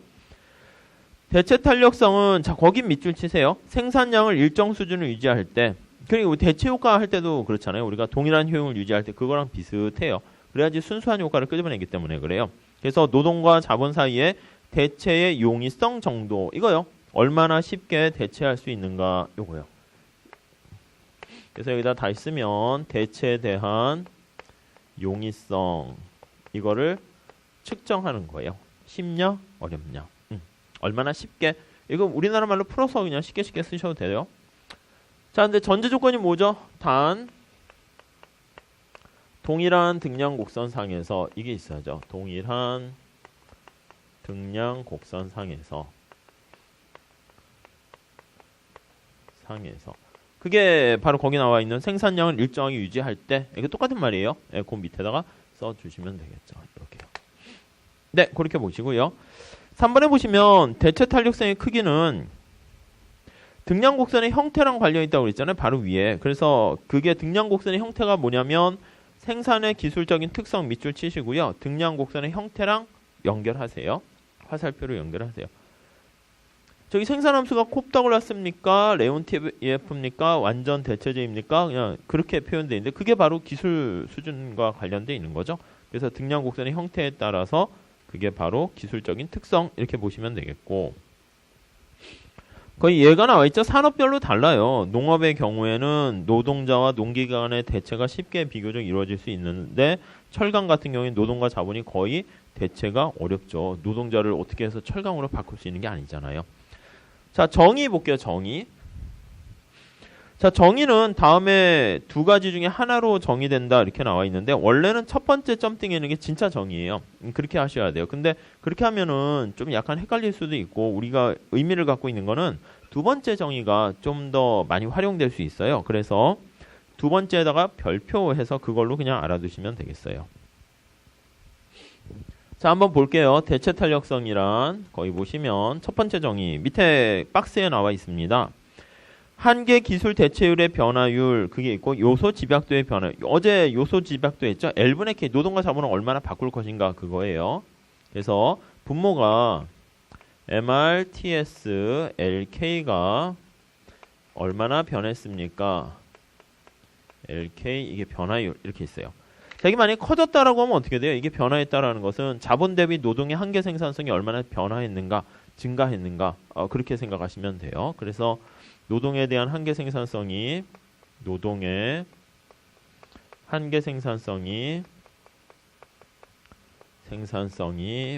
대체 탄력성은 자 거긴 밑줄 치세요. 생산량을 일정 수준을 유지할 때 그리고 대체 효과 할 때도 그렇잖아요. 우리가 동일한 효용을 유지할 때 그거랑 비슷해요. 그래야지 순수한 효과를 끄집어내기 때문에 그래요. 그래서 노동과 자본 사이에 대체의 용이성 정도 이거요. 얼마나 쉽게 대체할 수 있는가 요거요. 그래서 여기다 다시 쓰면 대체에 대한 용이성 이거를 측정하는 거예요. 쉽냐 어렵냐. 얼마나 쉽게 이거 우리나라 말로 풀어서 그냥 쉽게 쓰셔도 돼요. 자, 근데 전제 조건이 뭐죠? 단 동일한 등량 곡선상에서 이게 있어야죠. 동일한 등량 곡선상에서 그게 바로 거기 나와 있는 생산량을 일정하게 유지할 때 이게 똑같은 말이에요. 그 밑에다가 써주시면 되겠죠. 이렇게요. 네, 그렇게 보시고요. 3번에 보시면 대체 탄력성의 크기는 등량 곡선의 형태랑 관련이 있다고 그랬잖아요. 바로 위에. 그래서 그게 등량 곡선의 형태가 뭐냐면 생산의 기술적인 특성 밑줄 치시고요. 등량 곡선의 형태랑 연결하세요. 화살표로 연결하세요. 저기 생산함수가 콥더글라스입니까? 레온티에프입니까? 완전 대체제입니까? 그냥 그렇게 표현되어 있는데 그게 바로 기술 수준과 관련되어 있는 거죠. 그래서 등량 곡선의 형태에 따라서 그게 바로 기술적인 특성 이렇게 보시면 되겠고 거의 얘가 나와 있죠. 산업별로 달라요. 농업의 경우에는 노동자와 농기계 간의 대체가 쉽게 비교적 이루어질 수 있는데 철강 같은 경우에 노동과 자본이 거의 대체가 어렵죠. 노동자를 어떻게 해서 철강으로 바꿀 수 있는 게 아니잖아요. 자, 정의 볼게요. 정의. 자, 정의는 다음에 두 가지 중에 하나로 정의된다 이렇게 나와 있는데 원래는 첫 번째 점띵에 있는 게 진짜 정의예요. 그렇게 하셔야 돼요. 근데 그렇게 하면은 좀 약간 헷갈릴 수도 있고 우리가 의미를 갖고 있는 거는 두 번째 정의가 좀 더 많이 활용될 수 있어요. 그래서 두 번째에다가 별표해서 그걸로 그냥 알아두시면 되겠어요. 자, 한번 볼게요. 대체 탄력성이란 거기 보시면 첫 번째 정의 밑에 박스에 나와 있습니다. 한계 기술 대체율의 변화율 그게 있고 요소 집약도의 변화. 어제 요소 집약도 했죠. L분의 K 노동과 자본을 얼마나 바꿀 것인가 그거예요. 그래서 분모가 MRTS LK가 얼마나 변했습니까? LK 이게 변화율 이렇게 있어요. 자, 이게 만약에 커졌다라고 하면 어떻게 돼요? 이게 변화했다라는 것은 자본 대비 노동의 한계 생산성이 얼마나 변화했는가, 증가했는가 그렇게 생각하시면 돼요. 그래서 노동에 대한 한계 생산성이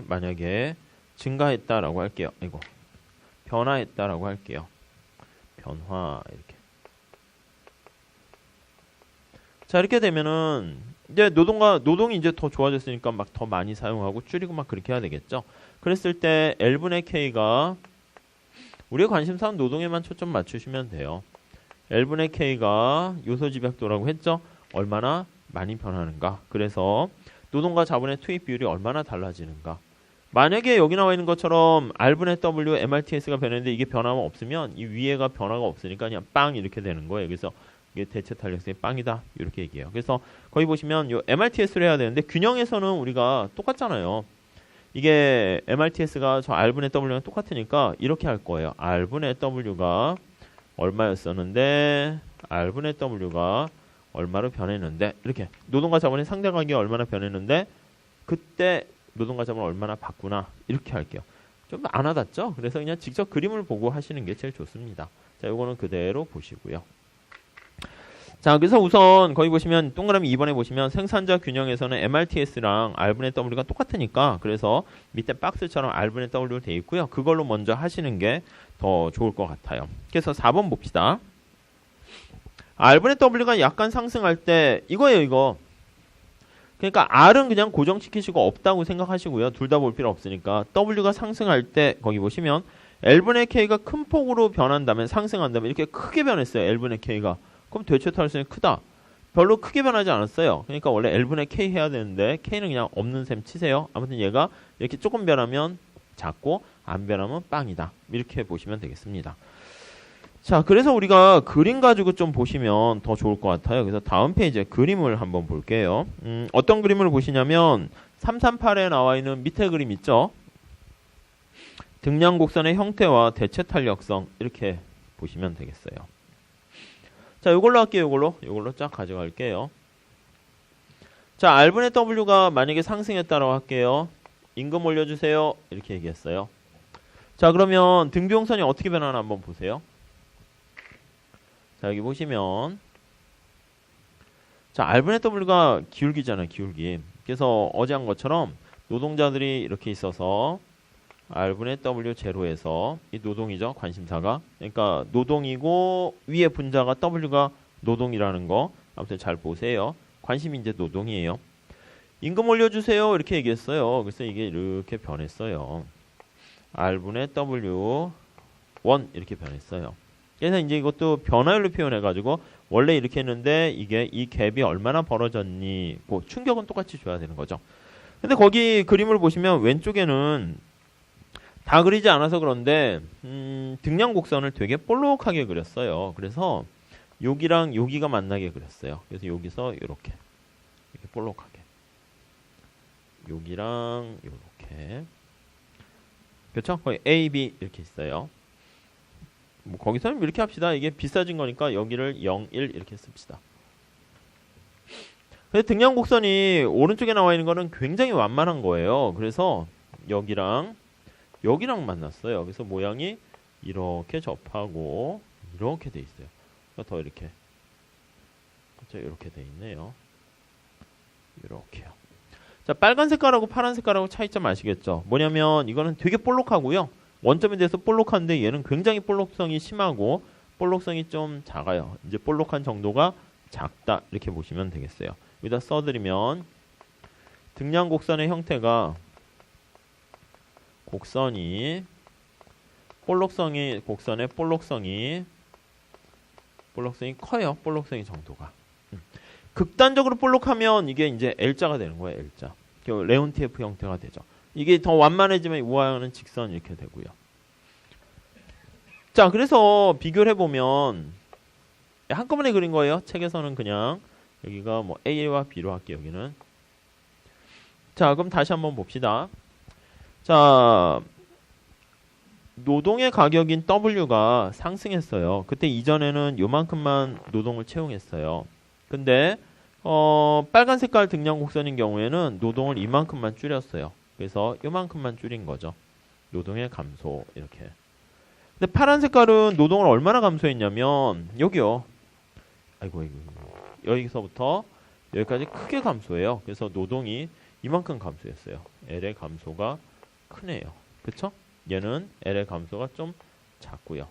만약에 증가했다라고 할게요. 이거 변화했다라고 할게요. 변화 이렇게. 자, 이렇게 되면은 이제 노동이 이제 더 좋아졌으니까 막 더 많이 사용하고 줄이고 막 그렇게 해야 되겠죠. 그랬을 때 L분의 K가 우리의 관심사는 노동에만 초점 맞추시면 돼요. L분의 K가 요소 집약도라고 했죠. 얼마나 많이 변하는가. 그래서 노동과 자본의 투입 비율이 얼마나 달라지는가. 만약에 여기 나와 있는 것처럼 R분의 W, MRTS가 변했는데 이게 변화가 없으면 이 위에가 변화가 없으니까 그냥 빵 이렇게 되는 거예요. 그래서 이게 대체 탄력성이 빵이다. 이렇게 얘기해요. 그래서 거기 보시면 요 MRTS를 해야 되는데 균형에서는 우리가 똑같잖아요. 이게 MRTS가 저 R분의 W랑 똑같으니까 이렇게 할 거예요. R분의 W가 얼마였었는데 R분의 W가 얼마로 변했는데 이렇게 노동과 자본의 상대관계가 얼마나 변했는데 그때 노동과 자본을 얼마나 바꾸나 이렇게 할게요. 좀 안 와닿죠? 그래서 그냥 직접 그림을 보고 하시는 게 제일 좋습니다. 자, 요거는 그대로 보시고요. 자, 그래서 우선 거기 보시면 동그라미 2번에 보시면 생산자 균형에서는 MRTS랑 R분의 W가 똑같으니까 그래서 밑에 박스처럼 R분의 W로 되어 있고요. 그걸로 먼저 하시는 게 더 좋을 것 같아요. 그래서 4번 봅시다. R분의 W가 약간 상승할 때 이거예요, 이거. 그러니까 R은 그냥 고정시키시고 없다고 생각하시고요. 둘 다 볼 필요 없으니까 W가 상승할 때 거기 보시면 L분의 K가 큰 폭으로 변한다면 상승한다면 이렇게 크게 변했어요. L분의 K가. 그럼 대체 탄력성이 크다. 별로 크게 변하지 않았어요. 그러니까 원래 L분의 K 해야 되는데 K는 그냥 없는 셈 치세요. 아무튼 얘가 이렇게 조금 변하면 작고 안 변하면 빵이다. 이렇게 보시면 되겠습니다. 자, 그래서 우리가 그림 가지고 좀 보시면 더 좋을 것 같아요. 그래서 다음 페이지에 그림을 한번 볼게요. 어떤 그림을 보시냐면 338에 나와 있는 밑에 그림 있죠? 등량 곡선의 형태와 대체 탄력성 이렇게 보시면 되겠어요. 자, 요걸로 할게요. 요걸로 쫙 가져갈게요. 자, R분의 W가 만약에 상승했다고 할게요. 임금 올려주세요. 이렇게 얘기했어요. 자, 그러면 등비용선이 어떻게 변하나 한번 보세요. 자, 여기 보시면 자, R분의 W가 기울기잖아요. 기울기. 그래서 어제 한 것처럼 노동자들이 이렇게 있어서 R분의 W 제로에서 이 노동이죠. 관심사가. 그러니까 노동이고 위에 분자가 W가 노동이라는 거. 아무튼 잘 보세요. 관심이 이제 노동이에요. 임금 올려주세요. 이렇게 얘기했어요. 그래서 이게 이렇게 변했어요. R분의 W 1 이렇게 변했어요. 그래서 이제 이것도 변화율로 표현해가지고 원래 이렇게 했는데 이게 이 갭이 얼마나 벌어졌니? 뭐 충격은 똑같이 줘야 되는 거죠. 근데 거기 그림을 보시면 왼쪽에는 다 그리지 않아서 그런데 등량 곡선을 되게 볼록하게 그렸어요. 그래서 여기랑 여기가 만나게 그렸어요. 그래서 여기서 이렇게 볼록하게 여기랑 이렇게 그렇죠? 거의 A, B 이렇게 있어요. 뭐 거기서는 이렇게 합시다. 이게 비싸진 거니까 여기를 0, 1 이렇게 씁시다. 근데 등량 곡선이 오른쪽에 나와 있는 거는 굉장히 완만한 거예요. 그래서 여기랑 만났어요. 그래서 모양이 이렇게 접하고 이렇게 돼 있어요. 그러니까 더 이렇게 그렇죠? 이렇게 돼 있네요. 이렇게요. 자, 빨간 색깔하고 파란 색깔하고 차이점 아시겠죠? 뭐냐면 이거는 되게 볼록하고요. 원점에 대해서 볼록한데 얘는 굉장히 볼록성이 심하고 볼록성이 좀 작아요. 이제 볼록한 정도가 작다 이렇게 보시면 되겠어요. 여기다 써드리면 등량 곡선의 형태가 곡선이 곡선의 볼록성이 커요. 볼록성의 정도가. 극단적으로 볼록하면 이게 이제 L자가 되는 거예요. L자. 레온티에프 형태가 되죠. 이게 더 완만해지면 우하는 직선 이렇게 되고요. 자, 그래서 비교를 해보면 한꺼번에 그린 거예요. 책에서는 그냥 여기가 뭐 A와 B로 할게요. 여기는. 자, 그럼 다시 한번 봅시다. 자, 노동의 가격인 W가 상승했어요. 그때 이전에는 요만큼만 노동을 채용했어요. 근데 빨간 색깔 등량 곡선인 경우에는 노동을 이만큼만 줄였어요. 그래서 요만큼만 줄인 거죠. 노동의 감소 이렇게. 근데 파란 색깔은 노동을 얼마나 감소했냐면 여기요. 아이고 여기서부터 여기까지 크게 감소해요. 그래서 노동이 이만큼 감소했어요. L의 감소가 크네요. 그쵸? 얘는 L의 감소가 좀 작고요.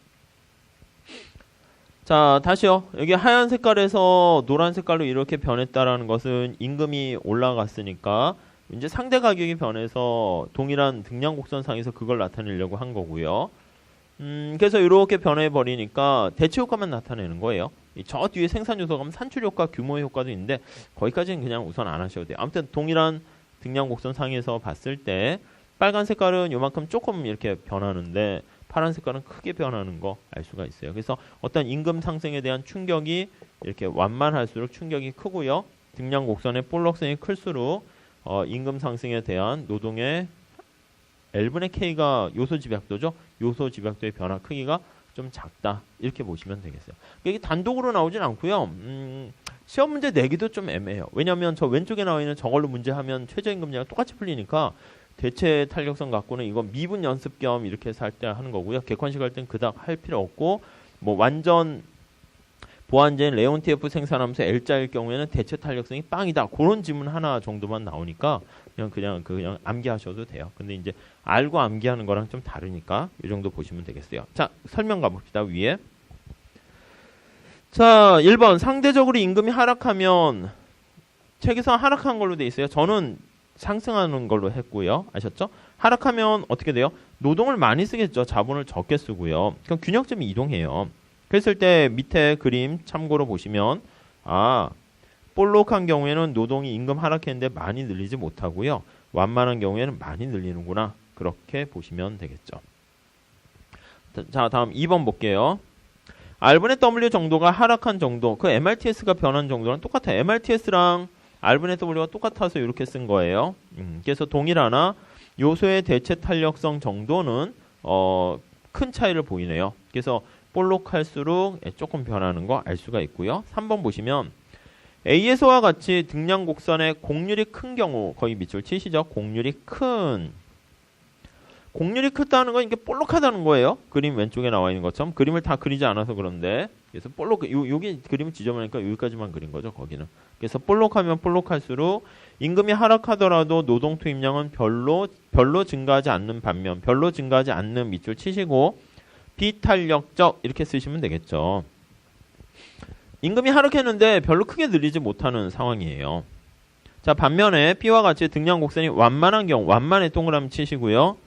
자, 다시요. 여기 하얀 색깔에서 노란 색깔로 이렇게 변했다라는 것은 임금이 올라갔으니까 이제 상대 가격이 변해서 동일한 등량 곡선상에서 그걸 나타내려고 한 거고요. 그래서 이렇게 변해버리니까 대체 효과만 나타내는 거예요. 저 뒤에 생산 요소 가면 산출 효과, 규모의 효과도 있는데 거기까지는 그냥 우선 안 하셔도 돼요. 아무튼 동일한 등량 곡선상에서 봤을 때 빨간 색깔은 요만큼 조금 이렇게 변하는데 파란 색깔은 크게 변하는 거 알 수가 있어요. 그래서 어떤 임금 상승에 대한 충격이 이렇게 완만할수록 충격이 크고요. 등량 곡선의 볼록성이 클수록 임금 상승에 대한 노동의 L분의 K가 요소 집약도죠. 요소 집약도의 변화 크기가 좀 작다. 이렇게 보시면 되겠어요. 이게 단독으로 나오진 않고요. 시험 문제 내기도 좀 애매해요. 왜냐하면 저 왼쪽에 나와 있는 저걸로 문제하면 최저임금제가 똑같이 풀리니까 대체 탄력성 갖고는 이건 미분 연습 겸 이렇게 해서 할 때 하는 거고요. 객관식 할 땐 그닥 할 필요 없고 뭐 완전 보완제인 레온티에프 생산하면서 L자일 경우에는 대체 탄력성이 빵이다. 그런 질문 하나 정도만 나오니까 그냥 암기하셔도 돼요. 근데 이제 알고 암기하는 거랑 좀 다르니까 이 정도 보시면 되겠어요. 자, 설명 가봅시다. 위에. 자, 1번 상대적으로 임금이 하락하면 책에서 하락한 걸로 돼 있어요. 저는 상승하는 걸로 했고요. 아셨죠? 하락하면 어떻게 돼요? 노동을 많이 쓰겠죠. 자본을 적게 쓰고요. 그럼 균형점이 이동해요. 그랬을 때 밑에 그림 참고로 보시면 볼록한 경우에는 노동이 임금 하락했는데 많이 늘리지 못하고요. 완만한 경우에는 많이 늘리는구나. 그렇게 보시면 되겠죠. 자, 다음 2번 볼게요. R분의 W 정도가 하락한 정도, 그 MRTS가 변한 정도랑 똑같아요. MRTS랑 R분의 W가 똑같아서 이렇게 쓴 거예요. 그래서 동일하나 요소의 대체 탄력성 정도는 큰 차이를 보이네요. 그래서 볼록할수록 조금 변하는 거 알 수가 있고요. 3번 보시면 A에서와 같이 등량 곡선의 곡률이 큰 경우 거의 밑줄 치시죠. 곡률이 큰 곡률이 크다는 건 이게 볼록하다는 거예요. 그림 왼쪽에 나와 있는 것처럼 그림을 다 그리지 않아서 그런데 그래서 볼록 여기 그림을 지저분하니까 여기까지만 그린 거죠. 거기는. 그래서 볼록하면 볼록할수록 임금이 하락하더라도 노동 투입량은 별로 증가하지 않는 반면 별로 증가하지 않는 밑줄 치시고 비탄력적 이렇게 쓰시면 되겠죠. 임금이 하락했는데 별로 크게 늘리지 못하는 상황이에요. 자, 반면에 B와 같이 등량 곡선이 완만한 경우 완만에 동그라미 치시고요.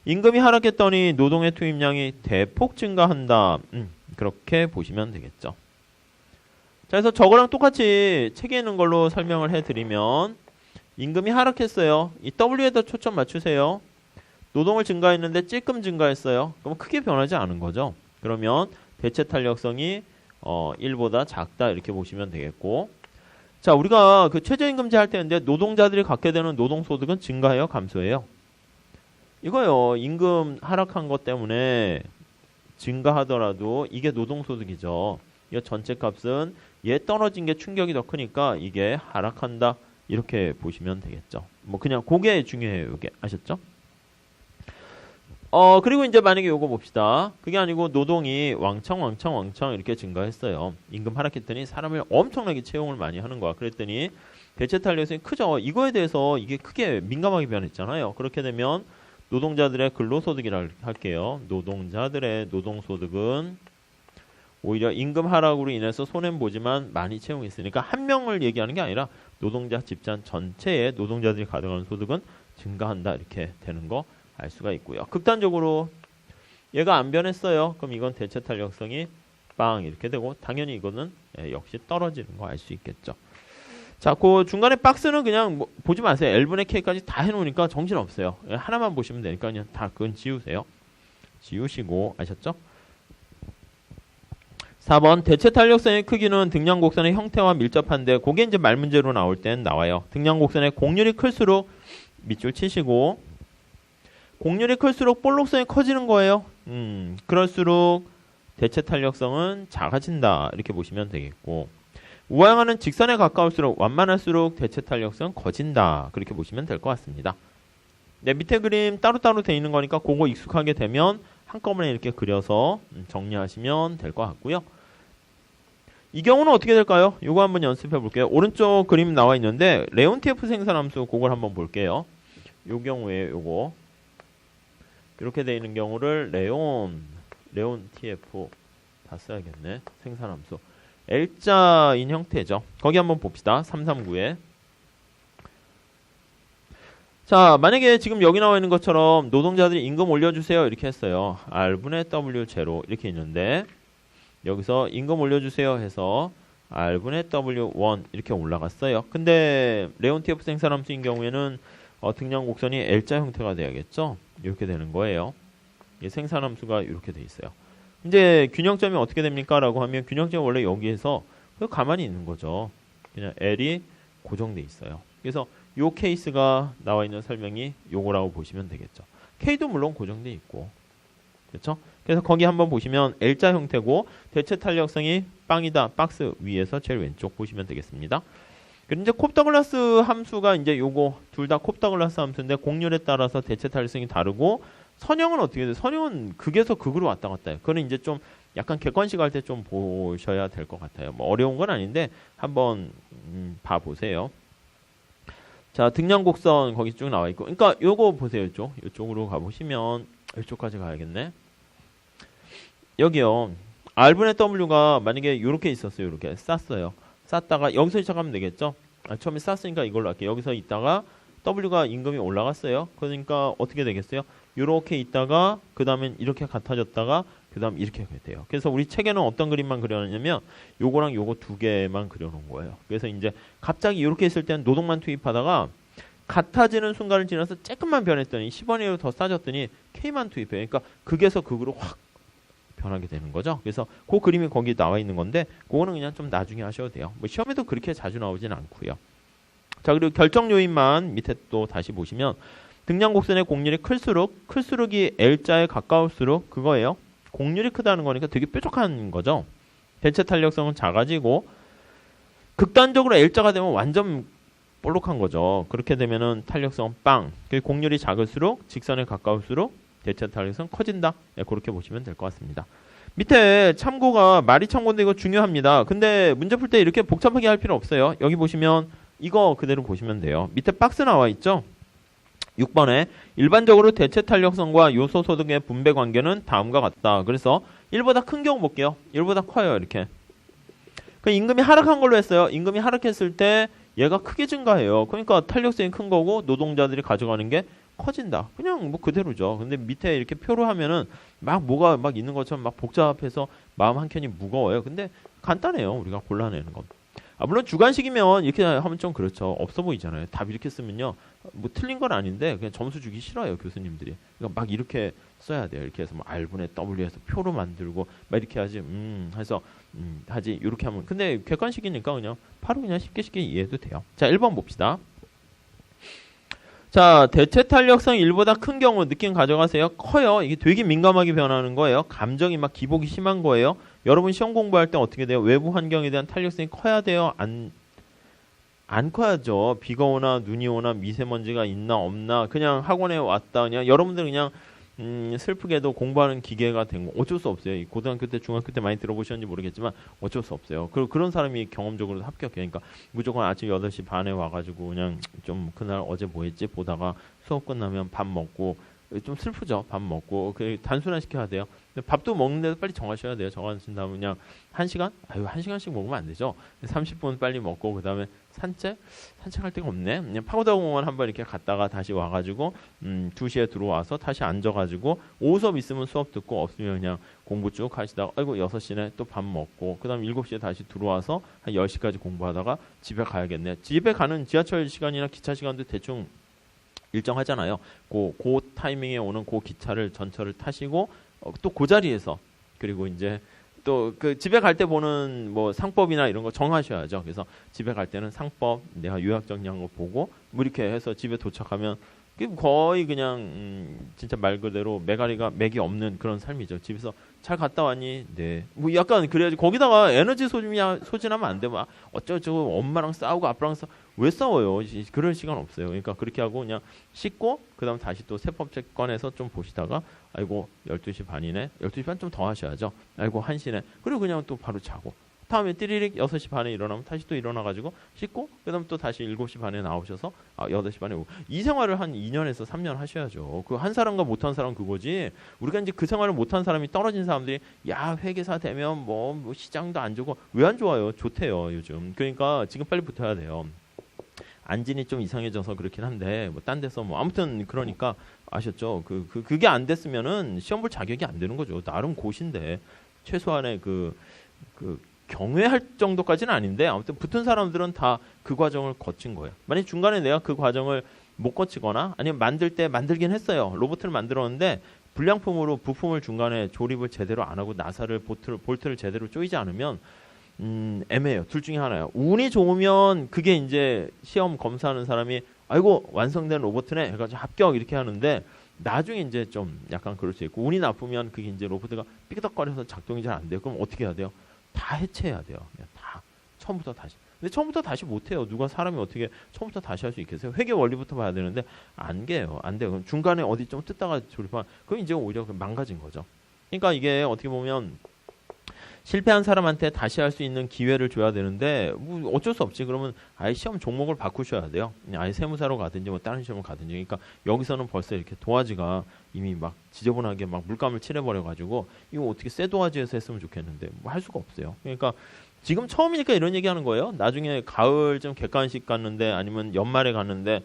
임금이 하락했더니 노동의 투입량이 대폭 증가한다. 그렇게 보시면 되겠죠. 자, 그래서 저거랑 똑같이 책에 있는 걸로 설명을 해드리면 임금이 하락했어요. 이 W에다 초점 맞추세요. 노동을 증가했는데 찔끔 증가했어요. 그럼 크게 변하지 않은 거죠. 그러면 대체 탄력성이 1보다 작다 이렇게 보시면 되겠고 자, 우리가 그 최저임금제 할 때인데 노동자들이 갖게 되는 노동소득은 증가해요? 감소해요? 이거요. 임금 하락한 것 때문에 증가하더라도 이게 노동소득이죠. 이 전체 값은 얘 떨어진 게 충격이 더 크니까 이게 하락한다. 이렇게 보시면 되겠죠. 뭐 그냥 그게 중요해요. 이게 아셨죠? 그리고 이제 만약에 요거 봅시다. 그게 아니고 노동이 왕창 이렇게 증가했어요. 임금 하락했더니 사람을 엄청나게 채용을 많이 하는 거야. 그랬더니 대체 탄력성이 크죠. 이거에 대해서 이게 크게 민감하게 변했잖아요. 그렇게 되면 노동자들의 근로소득이라 할게요. 노동자들의 노동소득은 오히려 임금 하락으로 인해서 손해는 보지만 많이 채용했으니까 한 명을 얘기하는 게 아니라 노동자 집단 전체의 노동자들이 가져가는 소득은 증가한다. 이렇게 되는 거 알 수가 있고요. 극단적으로 얘가 안 변했어요. 그럼 이건 대체 탄력성이 빵 이렇게 되고 당연히 이거는 역시 떨어지는 거 알 수 있겠죠. 자, 그 중간에 박스는 그냥 보지 마세요. L분의 K까지 다 해놓으니까 정신없어요. 하나만 보시면 되니까 그냥 다 그건 지우세요. 지우시고 아셨죠? 4번 대체 탄력성의 크기는 등량 곡선의 형태와 밀접한데 그게 이제 말 문제로 나올 땐 나와요. 등량 곡선의 곡률이 클수록 밑줄 치시고 곡률이 클수록 볼록성이 커지는 거예요. 그럴수록 대체 탄력성은 작아진다. 이렇게 보시면 되겠고 우하향하는 직선에 가까울수록 완만할수록 대체 탄력성은 커진다. 그렇게 보시면 될 것 같습니다. 네, 밑에 그림 따로따로 돼 있는 거니까 그거 익숙하게 되면 한꺼번에 이렇게 그려서 정리하시면 될 것 같고요. 이 경우는 어떻게 될까요? 이거 한번 연습해 볼게요. 오른쪽 그림 나와 있는데 레온티에프 생산함수 그걸 한번 볼게요. 이 경우에 요거 이렇게 되어 있는 경우를 레온 TF 다 써야겠네. 생산함수 L자인 형태죠. 거기 한번 봅시다. 339에 자, 만약에 지금 여기 나와 있는 것처럼 노동자들이 임금 올려주세요 이렇게 했어요. R분의 W0 이렇게 있는데 여기서 임금 올려주세요 해서 R분의 W1 이렇게 올라갔어요. 근데 레온 TF 생산함수인 경우에는 등량 곡선이 L자 형태가 돼야겠죠. 이렇게 되는 거예요. 생산함수가 이렇게 돼 있어요. 이제 균형점이 어떻게 됩니까? 라고 하면 균형점이 원래 여기에서 가만히 있는 거죠. 그냥 L이 고정돼 있어요. 그래서 요 케이스가 나와 있는 설명이 요거라고 보시면 되겠죠. K도 물론 고정돼 있고 그렇죠? 그래서 거기 한번 보시면 L자 형태고 대체 탄력성이 빵이다. 박스 위에서 제일 왼쪽 보시면 되겠습니다. 그리고 이제 콥더글라스 함수가 이제 요거 둘 다 콥더글라스 함수인데 곡률에 따라서 대체 탄력성이 다르고 선형은 어떻게 돼요? 선형은 극에서 극으로 왔다 갔다 해요. 그거는 이제 좀 약간 객관식 할 때 좀 보셔야 될 것 같아요. 뭐 어려운 건 아닌데 한번 봐 보세요. 자, 등량 곡선 거기 쭉 나와 있고, 그러니까 요거 보세요. 이쪽으로 가 보시면 이쪽까지 가야겠네. 여기요. R분의 W가 만약에 이렇게 있었어요. 이렇게 쌌어요. 쌌다가 여기서 시작하면 되겠죠. 처음에 쌌으니까 이걸로 할게요. 여기서 있다가 W가 임금이 올라갔어요. 그러니까 어떻게 되겠어요? 이렇게 있다가 그 다음엔 이렇게 같아졌다가 그 다음 이렇게 돼요. 그래서 우리 책에는 어떤 그림만 그려놨냐면 요거랑 요거 두 개만 그려놓은 거예요. 그래서 이제 갑자기 이렇게 있을 때는 노동만 투입하다가 같아지는 순간을 지나서 조금만 변했더니 10원이라도 더 싸졌더니 K만 투입해요. 그러니까 극에서 극으로 확 변하게 되는 거죠. 그래서 그 그림이 거기 나와 있는 건데 그거는 그냥 좀 나중에 하셔도 돼요. 뭐 시험에도 그렇게 자주 나오진 않고요. 자, 그리고 결정 요인만 밑에 또 다시 보시면 등량 곡선의 곡률이 클수록이 L자에 가까울수록 그거예요. 곡률이 크다는 거니까 되게 뾰족한 거죠. 대체 탄력성은 작아지고 극단적으로 L자가 되면 완전 볼록한 거죠. 그렇게 되면은 탄력성은 빵. 곡률이 작을수록 직선에 가까울수록 대체 탄력성 커진다. 네, 그렇게 보시면 될 것 같습니다. 밑에 참고가 말이 참고인데 이거 중요합니다. 근데 문제 풀 때 이렇게 복잡하게 할 필요 없어요. 여기 보시면 이거 그대로 보시면 돼요. 밑에 박스 나와 있죠? 6번에 일반적으로 대체 탄력성과 요소 소득의 분배 관계는 다음과 같다. 그래서 1보다 큰 경우 볼게요. 1보다 커요. 이렇게. 그 임금이 하락한 걸로 했어요. 임금이 하락했을 때 얘가 크게 증가해요. 그러니까 탄력성이 큰 거고 노동자들이 가져가는 게 커진다. 그냥 뭐 그대로죠. 근데 밑에 이렇게 표로 하면은 막 뭐가 막 있는 것처럼 막 복잡해서 마음 한켠이 무거워요. 근데 간단해요. 우리가 골라내는 건. 물론 주관식이면 이렇게 하면 좀 그렇죠. 없어 보이잖아요. 답 이렇게 쓰면요. 뭐 틀린 건 아닌데 그냥 점수 주기 싫어요. 교수님들이. 그러니까 막 이렇게 써야 돼요. 이렇게 해서 뭐 R분의 W해서 표로 만들고 막 이렇게 하지. 해서 하지. 이렇게 하면. 근데 객관식이니까 그냥 바로 그냥 쉽게 이해해도 돼요. 자, 1번 봅시다. 자, 대체 탄력성 1보다 큰 경우 느낌 가져가세요. 커요. 이게 되게 민감하게 변하는 거예요. 감정이 막 기복이 심한 거예요. 여러분 시험 공부할 때 어떻게 돼요? 외부 환경에 대한 탄력성이 커야 돼요? 안 커야죠. 비가 오나 눈이 오나 미세먼지가 있나 없나 그냥 학원에 왔다 그냥 여러분들 그냥 슬프게도 공부하는 기계가 된 거 어쩔 수 없어요. 이 고등학교 때 중학교 때 많이 들어보셨는지 모르겠지만 어쩔 수 없어요. 그런 사람이 경험적으로 합격해요. 그러니까 무조건 아침 8시 반에 와가지고 그냥 좀 그날 어제 뭐 했지 보다가 수업 끝나면 밥 먹고 좀 슬프죠. 밥 먹고 단순화 시켜야 돼요. 근데 밥도 먹는데도 빨리 정하셔야 돼요. 정하신 다음에 그냥 1시간? 1시간씩 먹으면 안 되죠. 30분 빨리 먹고 그다음에 산책할 데가 없네. 그냥 파고다 공원 한번 이렇게 갔다가 다시 와가지고 2시에 들어와서 다시 앉아가지고 오후 수업 있으면 수업 듣고 없으면 그냥 공부 쭉 하시다가 아이고 6시에 또 밥 먹고 그다음 7시에 다시 들어와서 한 10시까지 공부하다가 집에 가야겠네. 집에 가는 지하철 시간이나 기차 시간도 대충 일정하잖아요. 그 타이밍에 오는 그 기차를 전철을 타시고 또 그 자리에서 그리고 이제 또 그 집에 갈 때 보는 뭐 상법이나 이런 거 정하셔야죠. 그래서 집에 갈 때는 상법 내가 요약 정리한 거 보고 뭐 이렇게 해서 집에 도착하면 거의 그냥 진짜 말 그대로 맥이 없는 그런 삶이죠. 집에서 잘 갔다 왔니? 네. 뭐 약간 그래야지. 거기다가 에너지 소진하면 안 돼. 막 어쩌고 엄마랑 싸우고 아빠랑 왜 싸워요? 그럴 시간 없어요. 그러니까 그렇게 하고 그냥 씻고 그다음 다시 또 세법책 꺼내서 좀 보시다가 아이고 12시 반이네. 12시 반 좀 더 하셔야죠. 아이고 1시네. 그리고 그냥 또 바로 자고. 다음에 띠리릭 6시 반에 일어나면 다시 또 일어나가지고 씻고 그다음 또 다시 7시 반에 나오셔서 8시 반에 오고 이 생활을 한 2년에서 3년 하셔야죠. 그 한 사람과 못한 사람 그거지. 우리가 이제 그 생활을 못한 사람이 떨어진 사람들이 야 회계사 되면 뭐 시장도 안 좋고 왜 안 좋아요? 좋대요 요즘. 그러니까 지금 빨리 붙어야 돼요. 안진이 좀 이상해져서 그렇긴 한데 뭐 딴 데서 뭐 아무튼 그러니까 아셨죠? 그게 안 됐으면은 시험 볼 자격이 안 되는 거죠. 나름 고시인데 최소한의 그 경외할 정도까지는 아닌데 아무튼 붙은 사람들은 다 그 과정을 거친 거예요. 만약 중간에 내가 그 과정을 못 거치거나 아니면 만들긴 했어요. 로봇을 만들었는데 불량품으로 부품을 중간에 조립을 제대로 안 하고 나사를 볼트를 제대로 조이지 않으면 애매해요. 둘 중에 하나예요. 운이 좋으면 그게 이제 시험 검사하는 사람이 아이고 완성된 로봇이네 해가지고 합격 이렇게 하는데 나중에 이제 좀 약간 그럴 수 있고 운이 나쁘면 그게 이제 로봇가 삐그덕거려서 작동이 잘 안 돼요. 그럼 어떻게 해야 돼요? 다 해체해야 돼요. 그냥 다 처음부터 다시. 근데 처음부터 다시 못해요. 누가 사람이 어떻게 처음부터 다시 할 수 있겠어요? 회계 원리부터 봐야 되는데 안 돼요. 그럼 중간에 어디 좀 뜯다가 조립하면 그럼 이제 오히려 망가진 거죠. 그러니까 이게 어떻게 보면 실패한 사람한테 다시 할 수 있는 기회를 줘야 되는데 뭐 어쩔 수 없지. 그러면 아예 시험 종목을 바꾸셔야 돼요. 아예 세무사로 가든지 뭐 다른 시험을 가든지. 그러니까 여기서는 벌써 이렇게 도화지가 이미 막 지저분하게 막 물감을 칠해버려가지고 이거 어떻게 새 도화지에서 했으면 좋겠는데 뭐 할 수가 없어요. 그러니까 지금 처음이니까 이런 얘기하는 거예요. 나중에 가을쯤 객관식 갔는데 아니면 연말에 갔는데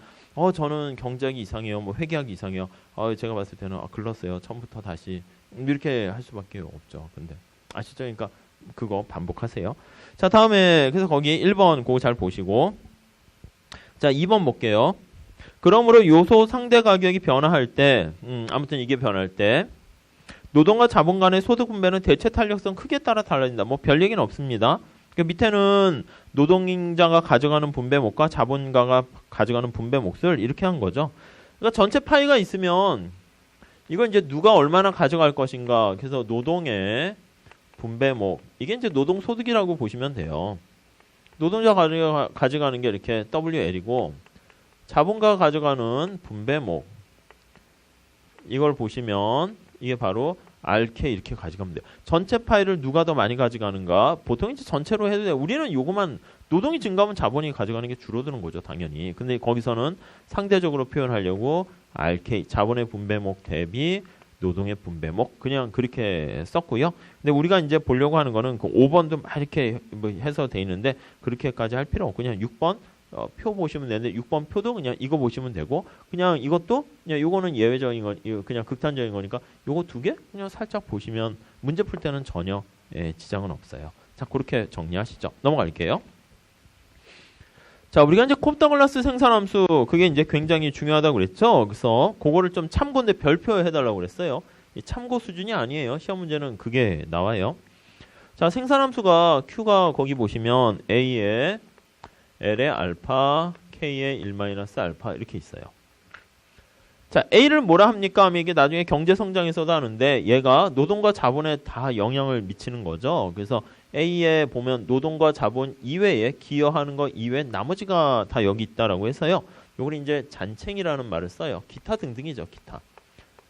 저는 경제학이 이상해요. 뭐 회계학이 이상해요. 제가 봤을 때는 글렀어요. 처음부터 다시 이렇게 할 수밖에 없죠. 근데 아시죠? 그러니까 그거 반복하세요. 자, 다음에 그래서 거기 1번 그거 잘 보시고 자, 2번 볼게요. 그러므로 요소 상대 가격이 변화할 때 아무튼 이게 변할 때 노동과 자본 간의 소득 분배는 대체 탄력성 크게 따라 달라진다. 뭐 별 얘기는 없습니다. 그 밑에는 노동자가 가져가는 분배목과 자본가가 가져가는 분배몫을 이렇게 한 거죠. 그러니까 전체 파이가 있으면 이건 이제 누가 얼마나 가져갈 것인가. 그래서 노동의 분배목 이게 이제 노동소득이라고 보시면 돼요. 노동자가 가져가는 게 이렇게 WL이고 자본가가 가져가는 분배목 이걸 보시면 이게 바로 RK 이렇게 가져가면 돼요. 전체 파일을 누가 더 많이 가져가는가? 보통 이제 전체로 해도 돼요. 우리는 요거만 노동이 증가하면 자본이 가져가는 게 줄어드는 거죠, 당연히. 근데 거기서는 상대적으로 표현하려고 RK 자본의 분배목 대비 노동의 분배목 그냥 그렇게 썼고요. 근데 우리가 이제 보려고 하는 거는 그 5번도 막 이렇게 뭐 해서 돼 있는데 그렇게까지 할 필요 없고 그냥 6번 표 보시면 되는데 6번 표도 그냥 이거 보시면 되고 그냥 이것도 그냥 요거는 예외적인 거 그냥 극단적인 거니까 요거 두 개 그냥 살짝 보시면 문제 풀 때는 전혀 지장은 없어요. 자, 그렇게 정리하시죠. 넘어갈게요. 자, 우리가 이제 콥더글라스 생산함수 그게 이제 굉장히 중요하다고 그랬죠. 그래서 그거를 좀 참고인데 별표 해달라고 그랬어요. 참고 수준이 아니에요. 시험 문제는 그게 나와요. 자, 생산함수가 Q가 거기 보시면 A에 L의 알파, K의 1-알파 이렇게 있어요. 자, A를 뭐라 합니까? 하면 이게 나중에 경제성장에서도 하는데 얘가 노동과 자본에 다 영향을 미치는 거죠. 그래서 A에 보면 노동과 자본 이외에 기여하는 거 이외에 나머지가 다 여기 있다라고 해서요. 요걸 이제 잔챙이라는 말을 써요. 기타 등등이죠.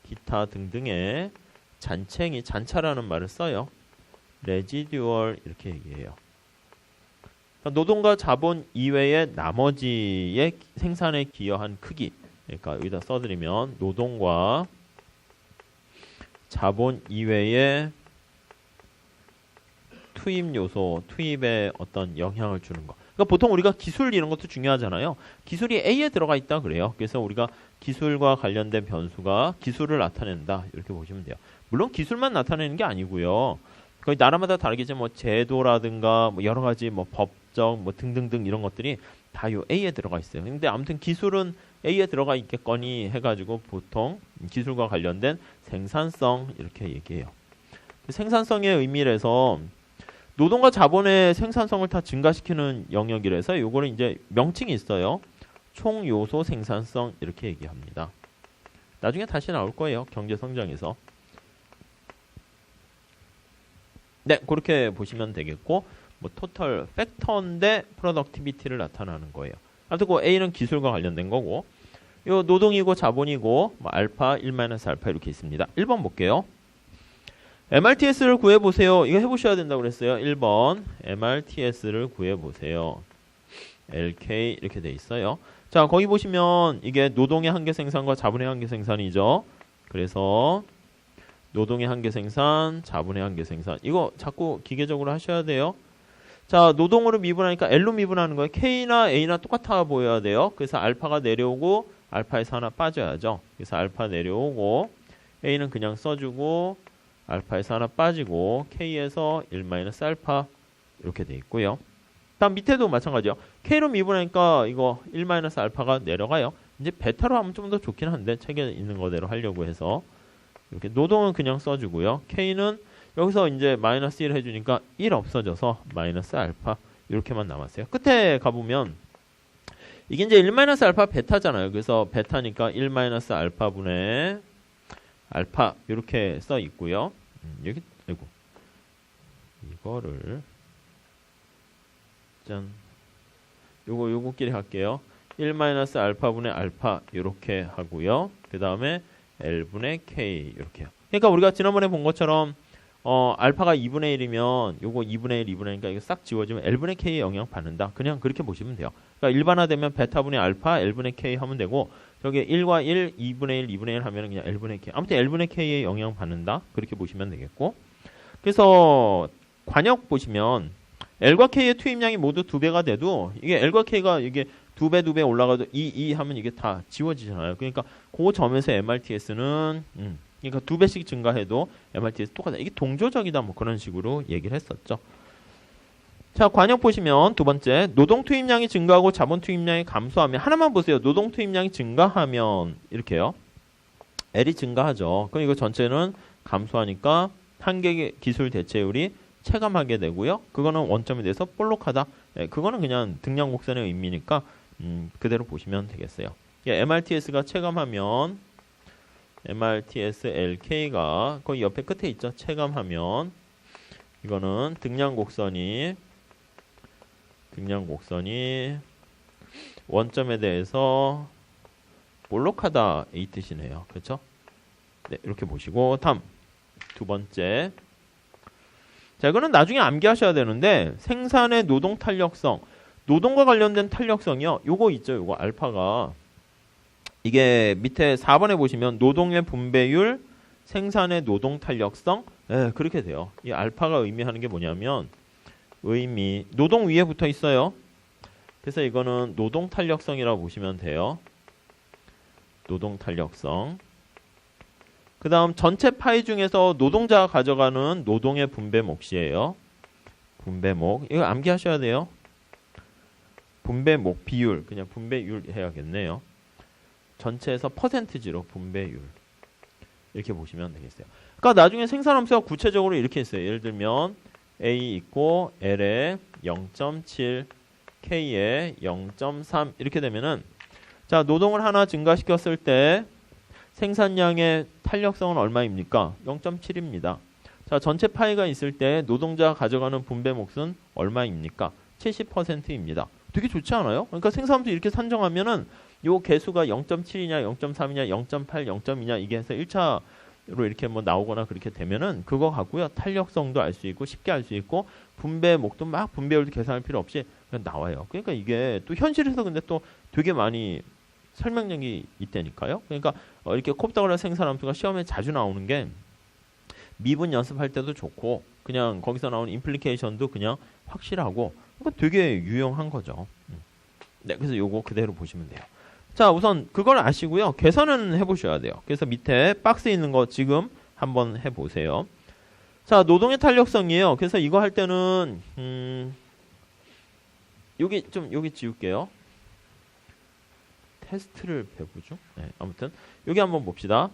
기타 등등의 잔챙이, 잔차라는 말을 써요. 레지듀얼 이렇게 얘기해요. 노동과 자본 이외의 나머지의 생산에 기여한 크기. 그러니까 여기다 써드리면 노동과 자본 이외의 투입 요소, 투입에 어떤 영향을 주는 거. 그러니까 보통 우리가 기술 이런 것도 중요하잖아요. 기술이 A에 들어가 있다 그래요. 그래서 우리가 기술과 관련된 변수가 기술을 나타낸다. 이렇게 보시면 돼요. 물론 기술만 나타내는 게 아니고요. 거의 나라마다 다르겠지만 뭐 제도라든가 뭐 여러 가지 뭐 법적 뭐 등등등 이런 것들이 다 요 A에 들어가 있어요. 근데 아무튼 기술은 A에 들어가 있겠거니 해가지고 보통 기술과 관련된 생산성 이렇게 얘기해요. 생산성의 의미에서 노동과 자본의 생산성을 다 증가시키는 영역이라서 요거는 이제 명칭이 있어요. 총 요소 생산성 이렇게 얘기합니다. 나중에 다시 나올 거예요. 경제 성장에서. 네, 그렇게 보시면 되겠고 뭐 토탈 팩터인데 프로덕티비티를 나타나는 거예요. 아무튼 그 A는 기술과 관련된 거고 요 노동이고 자본이고 뭐 알파 1-알파 이렇게 있습니다. 1번 볼게요. MRTS를 구해보세요. 이거 해보셔야 된다고 그랬어요. 1번 MRTS를 구해보세요. LK 이렇게 돼 있어요. 자, 거기 보시면 이게 노동의 한계 생산과 자본의 한계 생산이죠. 그래서 노동의 한계 생산, 자본의 한계 생산. 이거 자꾸 기계적으로 하셔야 돼요. 자, 노동으로 미분하니까 L로 미분하는 거예요. K나 A나 똑같아 보여야 돼요. 그래서 알파가 내려오고 알파에서 하나 빠져야죠. 그래서 알파 내려오고 A는 그냥 써주고 알파에서 하나 빠지고 K에서 1-알파 이렇게 돼 있고요. 다음 밑에도 마찬가지요. K로 미분하니까 이거 1-알파가 내려가요. 이제 베타로 하면 좀 더 좋긴 한데 책에 있는 거대로 하려고 해서 이렇게 노동은 그냥 써주고요. K는 여기서 이제 -1 해주니까 1 없어져서 -알파 이렇게만 남았어요. 끝에 가보면 이게 이제 1-알파 베타잖아요. 그래서 베타니까 1-알파분의 알파 이렇게 써 있고요. 여기 아이고 이거를 짠 요거끼리 할게요. 1-알파분의 알파 이렇게 하고요. 그 다음에 L분의 K 이렇게요. 그러니까 우리가 지난번에 본 것처럼 알파가 2분의 1이면 요거 2분의 1, 2분의 1이니까 이거 싹 지워지면 L분의 K에 영향 받는다. 그냥 그렇게 보시면 돼요. 그러니까 일반화되면 베타분의 알파, L분의 K 하면 되고 저기 1과 1, 2분의 1, 2분의 1 하면 그냥 L분의 K. 아무튼 L분의 K에 영향 받는다. 그렇게 보시면 되겠고. 그래서 관역 보시면 L과 K의 투입량이 모두 2배가 돼도 이게 L과 K가 이게 2배 올라가도 2 하면 이게 다 지워지잖아요. 그러니까 그 점에서 MRTS는 그러니까 2배씩 증가해도 MRTS 똑같아. 이게 동조적이다 뭐 그런 식으로 얘기를 했었죠. 자, 관역 보시면 두 번째 노동 투입량이 증가하고 자본 투입량이 감소하면 하나만 보세요. 노동 투입량이 증가하면 이렇게요. L이 증가하죠. 그럼 이거 전체는 감소하니까 한계 기술 대체율이 체감하게 되고요. 그거는 원점에 대해서 볼록하다. 그거는 그냥 등량 곡선의 의미니까 그대로 보시면 되겠어요. MRTS가 체감하면 MRTS LK가 거기 옆에 끝에 있죠. 체감하면 이거는 등량 곡선이 원점에 대해서 볼록하다 이 뜻이네요. 그렇죠? 네, 이렇게 보시고 다음 두 번째. 자, 이거는 나중에 암기하셔야 되는데 생산의 노동 탄력성, 노동과 관련된 탄력성이요. 요거 있죠. 요거 알파가 이게 밑에 4번에 보시면 노동의 분배율, 생산의 노동 탄력성, 네, 그렇게 돼요. 이 알파가 의미하는 게 뭐냐면 노동 위에 붙어 있어요. 그래서 이거는 노동 탄력성이라고 보시면 돼요. 노동 탄력성. 그 다음 전체 파이 중에서 노동자가 가져가는 노동의 분배 몫이에요. 분배목. 이거 암기하셔야 돼요. 분배목 비율. 그냥 분배율 해야겠네요. 전체에서 퍼센티지로 분배율. 이렇게 보시면 되겠어요. 그러니까 나중에 생산함수가 구체적으로 이렇게 있어요. 예를 들면 A 있고 L에 0.7, K에 0.3 이렇게 되면은 자, 노동을 하나 증가시켰을 때 생산량의 탄력성은 얼마입니까? 0.7입니다. 자, 전체 파이가 있을 때 노동자가 가져가는 분배 몫은 얼마입니까? 70%입니다. 되게 좋지 않아요? 그러니까 생산함수 이렇게 산정하면은 요 개수가 0.7이냐, 0.3이냐, 0.8, 0.2냐 이게 해서 1차로 이렇게 뭐 나오거나 그렇게 되면은 그거 갖고요. 탄력성도 알 수 있고 쉽게 알 수 있고 분배목도 막 분배율도 계산할 필요 없이 그냥 나와요. 그러니까 이게 또 현실에서 근데 또 되게 많이 설명력이 있다니까요. 그러니까 이렇게 콥다그라 생산함수가 시험에 자주 나오는 게 미분 연습할 때도 좋고 그냥 거기서 나오는 임플리케이션도 그냥 확실하고 그러니까 되게 유용한 거죠. 네, 그래서 요거 그대로 보시면 돼요. 자, 우선 그걸 아시고요. 계산은 해보셔야 돼요. 그래서 밑에 박스에 있는 거 지금 한번 해보세요. 자, 노동의 탄력성이에요. 그래서 이거 할 때는 여기 지울게요. 테스트를 배우죠. 네, 아무튼 여기 한번 봅시다.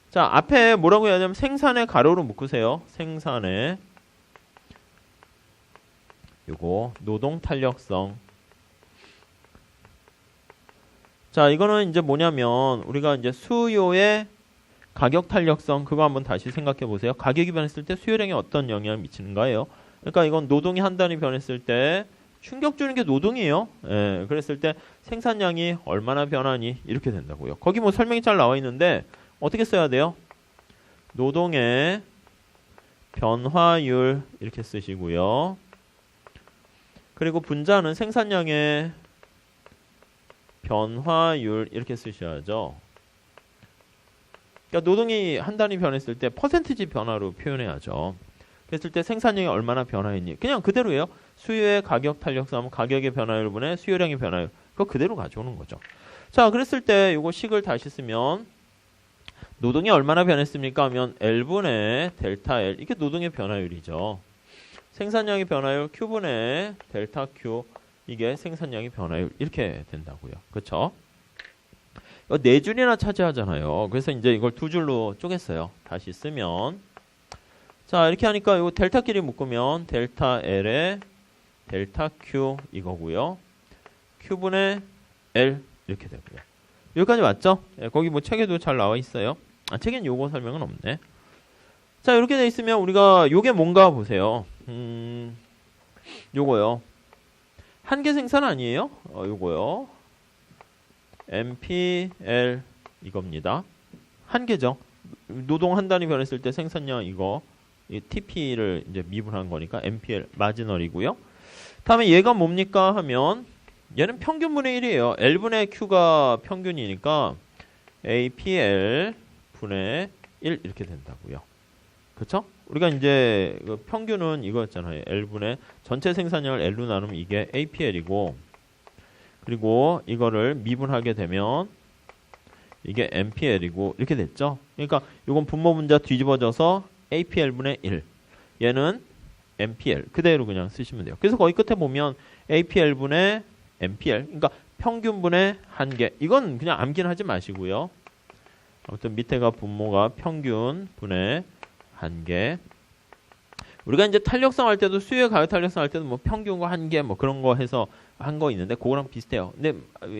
자, 앞에 뭐라고 해야 되냐면 생산의 가로로 묶으세요. 생산의 요거 노동 탄력성. 자, 이거는 이제 뭐냐면 우리가 이제 수요의 가격 탄력성 그거 한번 다시 생각해 보세요. 가격이 변했을 때 수요량에 어떤 영향을 미치는가예요. 그러니까 이건 노동이 한 단위 변했을 때 충격 주는 게 노동이에요. 예, 그랬을 때 생산량이 얼마나 변하니 이렇게 된다고요. 거기 뭐 설명이 잘 나와 있는데 어떻게 써야 돼요? 노동의 변화율 이렇게 쓰시고요. 그리고 분자는 생산량의 변화율 이렇게 쓰셔야죠. 그러니까 노동이 한 단위 변했을 때 퍼센티지 변화로 표현해야죠. 그랬을 때 생산량이 얼마나 변화했니? 그냥 그대로예요. 수요의 가격 탄력성 가격의 변화율분의 수요량의 변화율. 그거 그대로 가져오는 거죠. 자, 그랬을 때 이거 식을 다시 쓰면 노동이 얼마나 변했습니까? 하면 L분의 델타 L. 이게 노동의 변화율이죠. 생산량의 변화율 Q분의 델타 Q. 이게 생산량의 변화율. 이렇게 된다고요. 그렇죠? 네 줄이나 차지하잖아요. 그래서 이제 이걸 두 줄로 쪼갰어요. 다시 쓰면 자, 이렇게 하니까 이 델타끼리 묶으면 델타 L에 델타 Q 이거고요. Q분의 L 이렇게 되고요. 여기까지 맞죠? 네, 거기 뭐 책에도 잘 나와 있어요. 아, 책엔 요거 설명은 없네. 자, 이렇게 돼 있으면 우리가 요게 뭔가 보세요. 요거요. 한계 생산 아니에요? 요거요. MPL 이겁니다. 한계죠. 노동 한 단위 변했을 때 생산량 이거 이 TP를 이제 미분한 거니까 MPL 마지널이고요. 다음에 얘가 뭡니까 하면 얘는 평균분의 1이에요. L분의 Q가 평균이니까 APL 분의 1 이렇게 된다고요. 그렇죠? 우리가 이제 평균은 이거였잖아요. L분의 전체 생산량을 L로 나누면 이게 APL이고 그리고 이거를 미분하게 되면 이게 MPL이고 이렇게 됐죠. 그러니까 이건 분모 분자 뒤집어져서 APL분의 1 얘는 MPL 그대로 그냥 쓰시면 돼요. 그래서 거기 끝에 보면 APL분의 MPL 그러니까 평균분의 한계 이건 그냥 암기는 하지 마시고요. 아무튼 밑에가 분모가 평균분의 한계. 우리가 이제 탄력성 할 때도 수요의 가격 탄력성 할 때도 뭐 평균과 한계 뭐 그런 거 해서 한 거 있는데 그거랑 비슷해요. 근데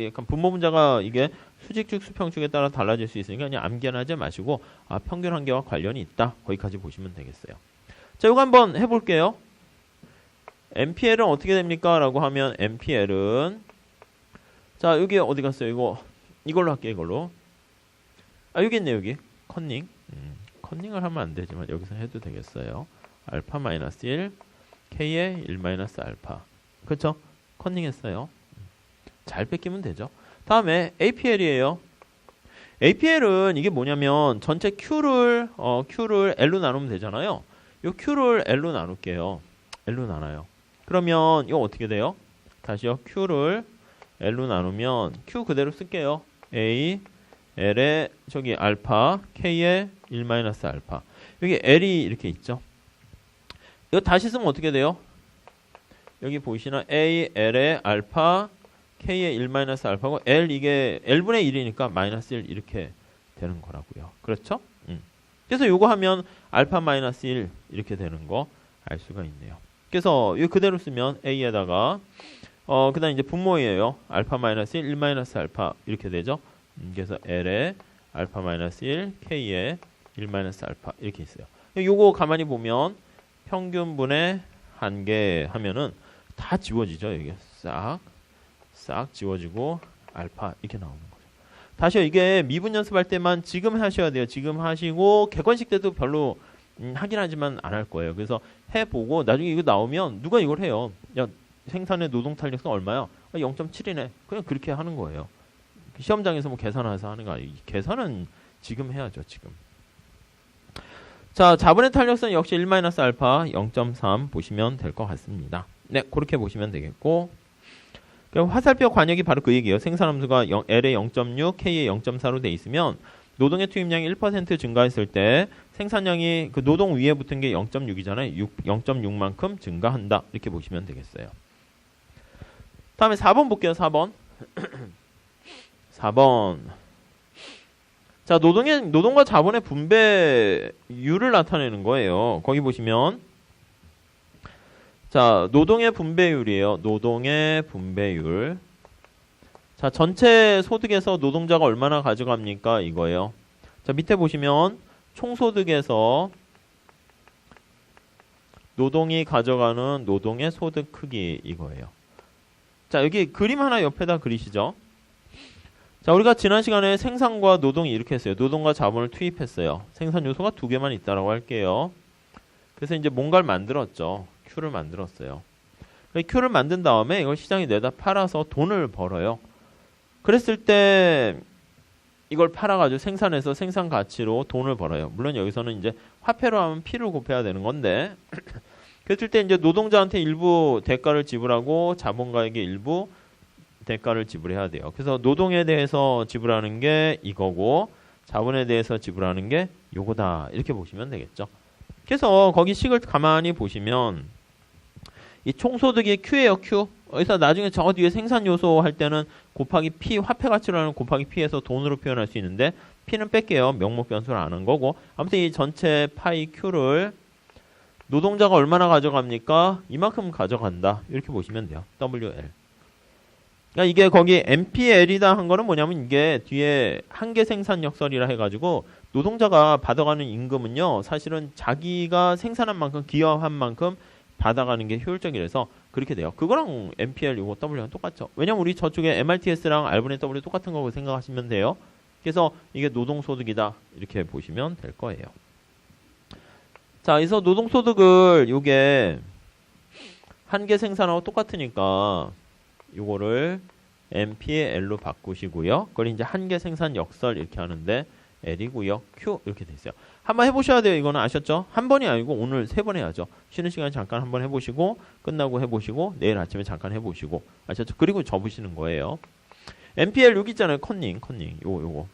약간 분모 분자가 이게 수직축 수평축에 따라 달라질 수 있으니까 그냥 암기는 하지 마시고 아, 평균 한계와 관련이 있다. 거기까지 보시면 되겠어요. 자, 이거 한번 해볼게요. MPL은 어떻게 됩니까? 라고 하면 MPL은 자, 여기 어디 갔어요? 이걸로 할게요. 이걸로. 아, 여기 있네 여기. 컨닝. 컨닝을 하면 안 되지만 여기서 해도 되겠어요. 알파 마이너스 1 K의 1 마이너스 알파. 그렇죠? 컨닝 했어요. 잘 뺏기면 되죠. 다음에 APL이에요. APL은 이게 뭐냐면 전체 Q를 L로 나누면 되잖아요. 이 Q를 L로 나눌게요. L로 나눠요. 그러면 이거 어떻게 돼요? 다시요. Q를 L로 나누면 Q 그대로 쓸게요. A, L의 저기 알파, K의 1 마이너스 알파. 여기 L이 이렇게 있죠. 이거 다시 쓰면 어떻게 돼요? 여기 보이시나? A, L의 알파, K의 1 마이너스 알파고 L 이게 L분의 1이니까 마이너스 1 이렇게 되는 거라고요. 그렇죠? 그래서 요거 하면 알파 마이너스 1 이렇게 되는 거 알 수가 있네요. 그래서 이거 그대로 쓰면 A에다가 그 다음 이제 분모이에요. 알파 마이너스 1, 1 마이너스 알파 이렇게 되죠. 그래서 L의 알파 마이너스 1, K의 1 마이너스 알파 이렇게 있어요. 요거 가만히 보면 평균분의 한계 하면은 다 지워지죠. 이게 싹 지워지고 알파 이렇게 나오는 거죠. 다시요. 이게 미분 연습할 때만 지금 하셔야 돼요. 지금 하시고 객관식 때도 별로 하긴 하지만 안 할 거예요. 그래서 해보고 나중에 이거 나오면 누가 이걸 해요. 야, 생산의 노동 탄력성 얼마야? 0.7이네. 그냥 그렇게 하는 거예요. 시험장에서 뭐 계산해서 하는 거 아니에요. 계산은 지금 해야죠. 지금. 자, 자본의 탄력성 역시 1-알파 0.3 보시면 될 것 같습니다. 네, 그렇게 보시면 되겠고 그럼 화살표 관역이 바로 그 얘기예요. 생산함수가 L의 0.6, K의 0.4로 돼 있으면 노동의 투입량이 1% 증가했을 때 생산량이 그 노동 위에 붙은 게 0.6이잖아요. 0.6만큼 증가한다. 이렇게 보시면 되겠어요. 다음에 4번 볼게요. 4번. 4번. 자, 노동과 자본의 분배율을 나타내는 거예요. 거기 보시면 자, 노동의 분배율이에요. 노동의 분배율. 자, 전체 소득에서 노동자가 얼마나 가져갑니까? 이거예요. 자, 밑에 보시면 총소득에서 노동이 가져가는 노동의 소득 크기 이거예요. 자, 여기 그림 하나 옆에다 그리시죠. 자, 우리가 지난 시간에 생산과 노동이 이렇게 했어요. 노동과 자본을 투입했어요. 생산 요소가 두 개만 있다라고 할게요. 그래서 이제 뭔가를 만들었죠. Q를 만들었어요. Q를 만든 다음에 이걸 시장에 내다 팔아서 돈을 벌어요. 그랬을 때 이걸 팔아가지고 생산해서 생산 가치로 돈을 벌어요. 물론 여기서는 이제 화폐로 하면 P를 곱해야 되는 건데 그랬을 때 이제 노동자한테 일부 대가를 지불하고 자본가에게 일부 대가를 지불해야 돼요. 그래서 노동에 대해서 지불하는 게 이거고 자본에 대해서 지불하는 게 요거다. 이렇게 보시면 되겠죠. 그래서 거기 식을 가만히 보시면 이 총소득이 Q예요. Q. 여기서 나중에 저 뒤에 생산 요소 할 때는 곱하기 P, 화폐 가치로 하는 곱하기 P에서 돈으로 표현할 수 있는데 P는 뺄게요. 명목 변수를 안 한 거고. 아무튼 이 전체 파이 Q를 노동자가 얼마나 가져갑니까? 이만큼 가져간다. 이렇게 보시면 돼요. WL. 그러니까 이게 거기 MPL이다 한 거는 뭐냐면 이게 뒤에 한계 생산 역설이라 해가지고 노동자가 받아가는 임금은요. 사실은 자기가 생산한 만큼 기여한 만큼 받아가는 게 효율적이라서 그렇게 돼요. 그거랑 MPL 요거 W랑 똑같죠. 왜냐면 우리 저쪽에 MRTS랑 R분의 W 똑같은 거고 생각하시면 돼요. 그래서 이게 노동소득이다. 이렇게 보시면 될 거예요. 자, 그래서 노동소득을 요게 한계 생산하고 똑같으니까 요거를 MP의 L로 바꾸시고요. 그걸 이제 한계 생산 역설 이렇게 하는데 L이고요. Q 이렇게 돼 있어요. 한번 해보셔야 돼요. 이거는 아셨죠? 한 번이 아니고 오늘 3번 해야죠. 쉬는 시간에 잠깐 한번 해보시고 끝나고 해보시고 내일 아침에 잠깐 해보시고 아셨죠? 그리고 접으시는 거예요. MPL 여기 있잖아요. 컨닝 요거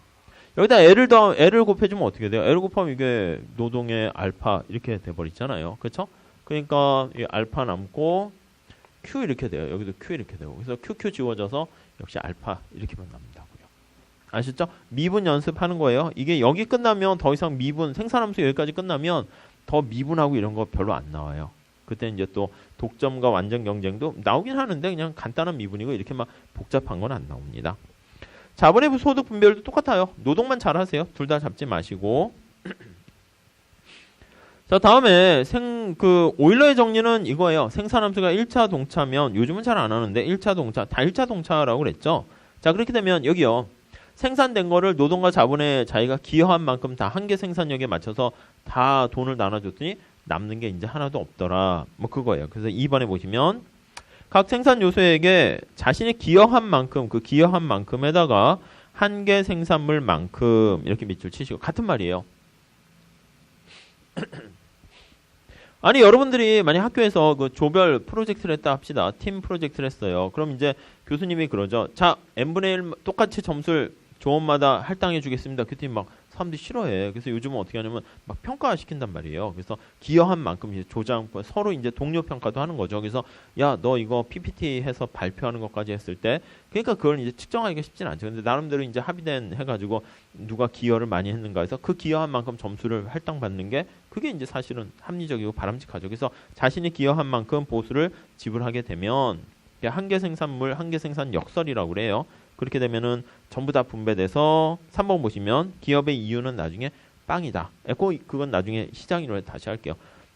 여기다 L을 곱해주면 어떻게 돼요? L 곱하면 이게 노동의 알파 이렇게 돼버리잖아요. 그렇죠? 그러니까 이 알파 남고 Q 이렇게 돼요. 여기도 Q 이렇게 되고 그래서 QQ 지워져서 역시 알파 이렇게만 남는다고요. 아셨죠? 미분 연습하는 거예요. 이게 여기 끝나면 더 이상 미분 생산함수 여기까지 끝나면 더 미분하고 이런 거 별로 안 나와요. 그때 이제 또 독점과 완전 경쟁도 나오긴 하는데 그냥 간단한 미분이고 이렇게 막 복잡한 건 안 나옵니다. 자본의 소득 분배율도 똑같아요. 노동만 잘하세요. 둘 다 잡지 마시고. 자, 다음에 오일러의 정리는 이거예요. 생산함수가 1차 동차면 요즘은 잘 안 하는데 1차 동차, 다 1차 동차라고 그랬죠. 자, 그렇게 되면 여기요. 생산된 거를 노동과 자본에 자기가 기여한 만큼 다 한계 생산력에 맞춰서 다 돈을 나눠줬더니 남는 게 이제 하나도 없더라. 뭐 그거예요. 그래서 2번에 보시면 각 생산 요소에게 자신이 기여한 만큼 그 기여한 만큼에다가 한계 생산물만큼 이렇게 밑줄 치시고 같은 말이에요. 아니 여러분들이 만약 학교에서 그 조별 프로젝트를 했다 합시다. 팀 프로젝트를 했어요. 그럼 이제 교수님이 그러죠. 자, n분의 1 똑같이 점수를 조원마다 할당해 주겠습니다. 그 팀 막 사람들이 싫어해. 그래서 요즘은 어떻게 하냐면 막 평가시킨단 말이에요. 그래서 기여한 만큼 이제 조장 서로 이제 동료 평가도 하는 거죠. 그래서 야, 너 이거 PPT 해서 발표하는 것까지 했을 때 그러니까 그걸 이제 측정하기가 쉽진 않죠. 근데 나름대로 이제 합의된 해가지고 누가 기여를 많이 했는가 해서 그 기여한 만큼 점수를 할당받는 게 그게 이제 사실은 합리적이고 바람직하죠. 그래서 자신이 기여한 만큼 보수를 지불하게 되면 한계 생산물, 한계 생산 역설이라고 그래요. 그렇게 되면은 전부 다 분배돼서 3번 보시면 기업의 이윤은 나중에 빵이다. 그건 나중에 시장 이론에 다시 할게요.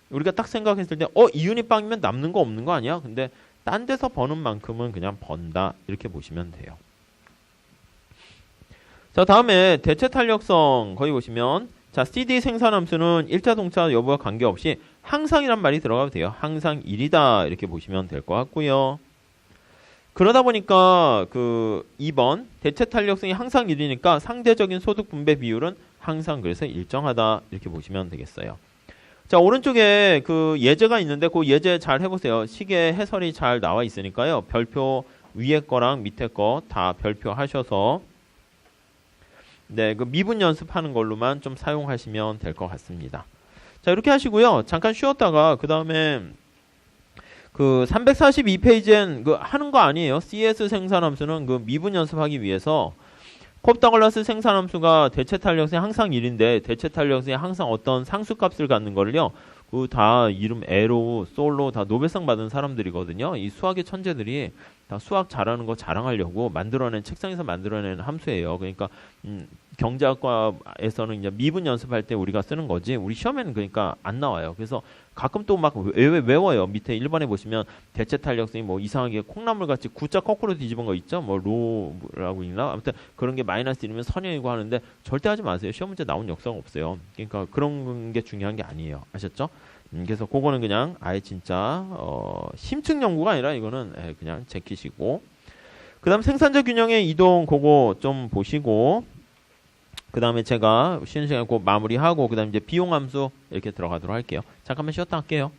우리가 딱 생각했을 때 이윤이 빵이면 남는 거 없는 거 아니야? 근데 딴 데서 버는 만큼은 그냥 번다. 이렇게 보시면 돼요. 자, 다음에 대체 탄력성 거기 보시면 자, CD 생산함수는 1차 동차 여부와 관계없이 항상이란 말이 들어가도 돼요. 항상 1이다. 이렇게 보시면 될 것 같고요. 그러다 보니까 그 2번 대체 탄력성이 항상 1이니까 상대적인 소득 분배 비율은 항상 그래서 일정하다 이렇게 보시면 되겠어요. 자, 오른쪽에 그 예제가 있는데 그 예제 잘 해보세요. 시계 해설이 잘 나와 있으니까요. 별표 위에 거랑 밑에 거 다 별표 하셔서 네, 그 미분 연습하는 걸로만 좀 사용하시면 될 것 같습니다. 자, 이렇게 하시고요. 잠깐 쉬었다가 그 다음에 그 342페이지엔 그 하는 거 아니에요. CS 생산함수는 그 미분 연습하기 위해서 콥다글라스 생산함수가 대체 탄력성이 항상 1인데 대체 탄력성이 항상 어떤 상수값을 갖는 거를요. 그 다 이름 에로, 솔로 다 노벨상 받은 사람들이거든요. 이 수학의 천재들이 다 수학 잘하는 거 자랑하려고 만들어낸 책상에서 만들어낸 함수예요. 그러니까 경제학과에서는 이제 미분 연습할 때 우리가 쓰는 거지. 우리 시험에는 그러니까 안 나와요. 그래서 가끔 또 막 외워요. 밑에 1번에 보시면 대체 탄력성이 뭐 이상하게 콩나물 같이 구자 거꾸로 뒤집은 거 있죠. 뭐 로라고 있나? 아무튼 그런 게 마이너스 1이면 선형이고 하는데 절대 하지 마세요. 시험 문제 나온 역사가 없어요. 그러니까 그런 게 중요한 게 아니에요. 아셨죠? 그래서 그거는 그냥 아예 진짜 심층 연구가 아니라 이거는 그냥 제키시고 그 다음 생산자 균형의 이동 그거 좀 보시고 그 다음에 제가 쉬는 시간에 그 마무리하고 그 다음에 이제 비용 함수 이렇게 들어가도록 할게요. 잠깐만 쉬었다 할게요.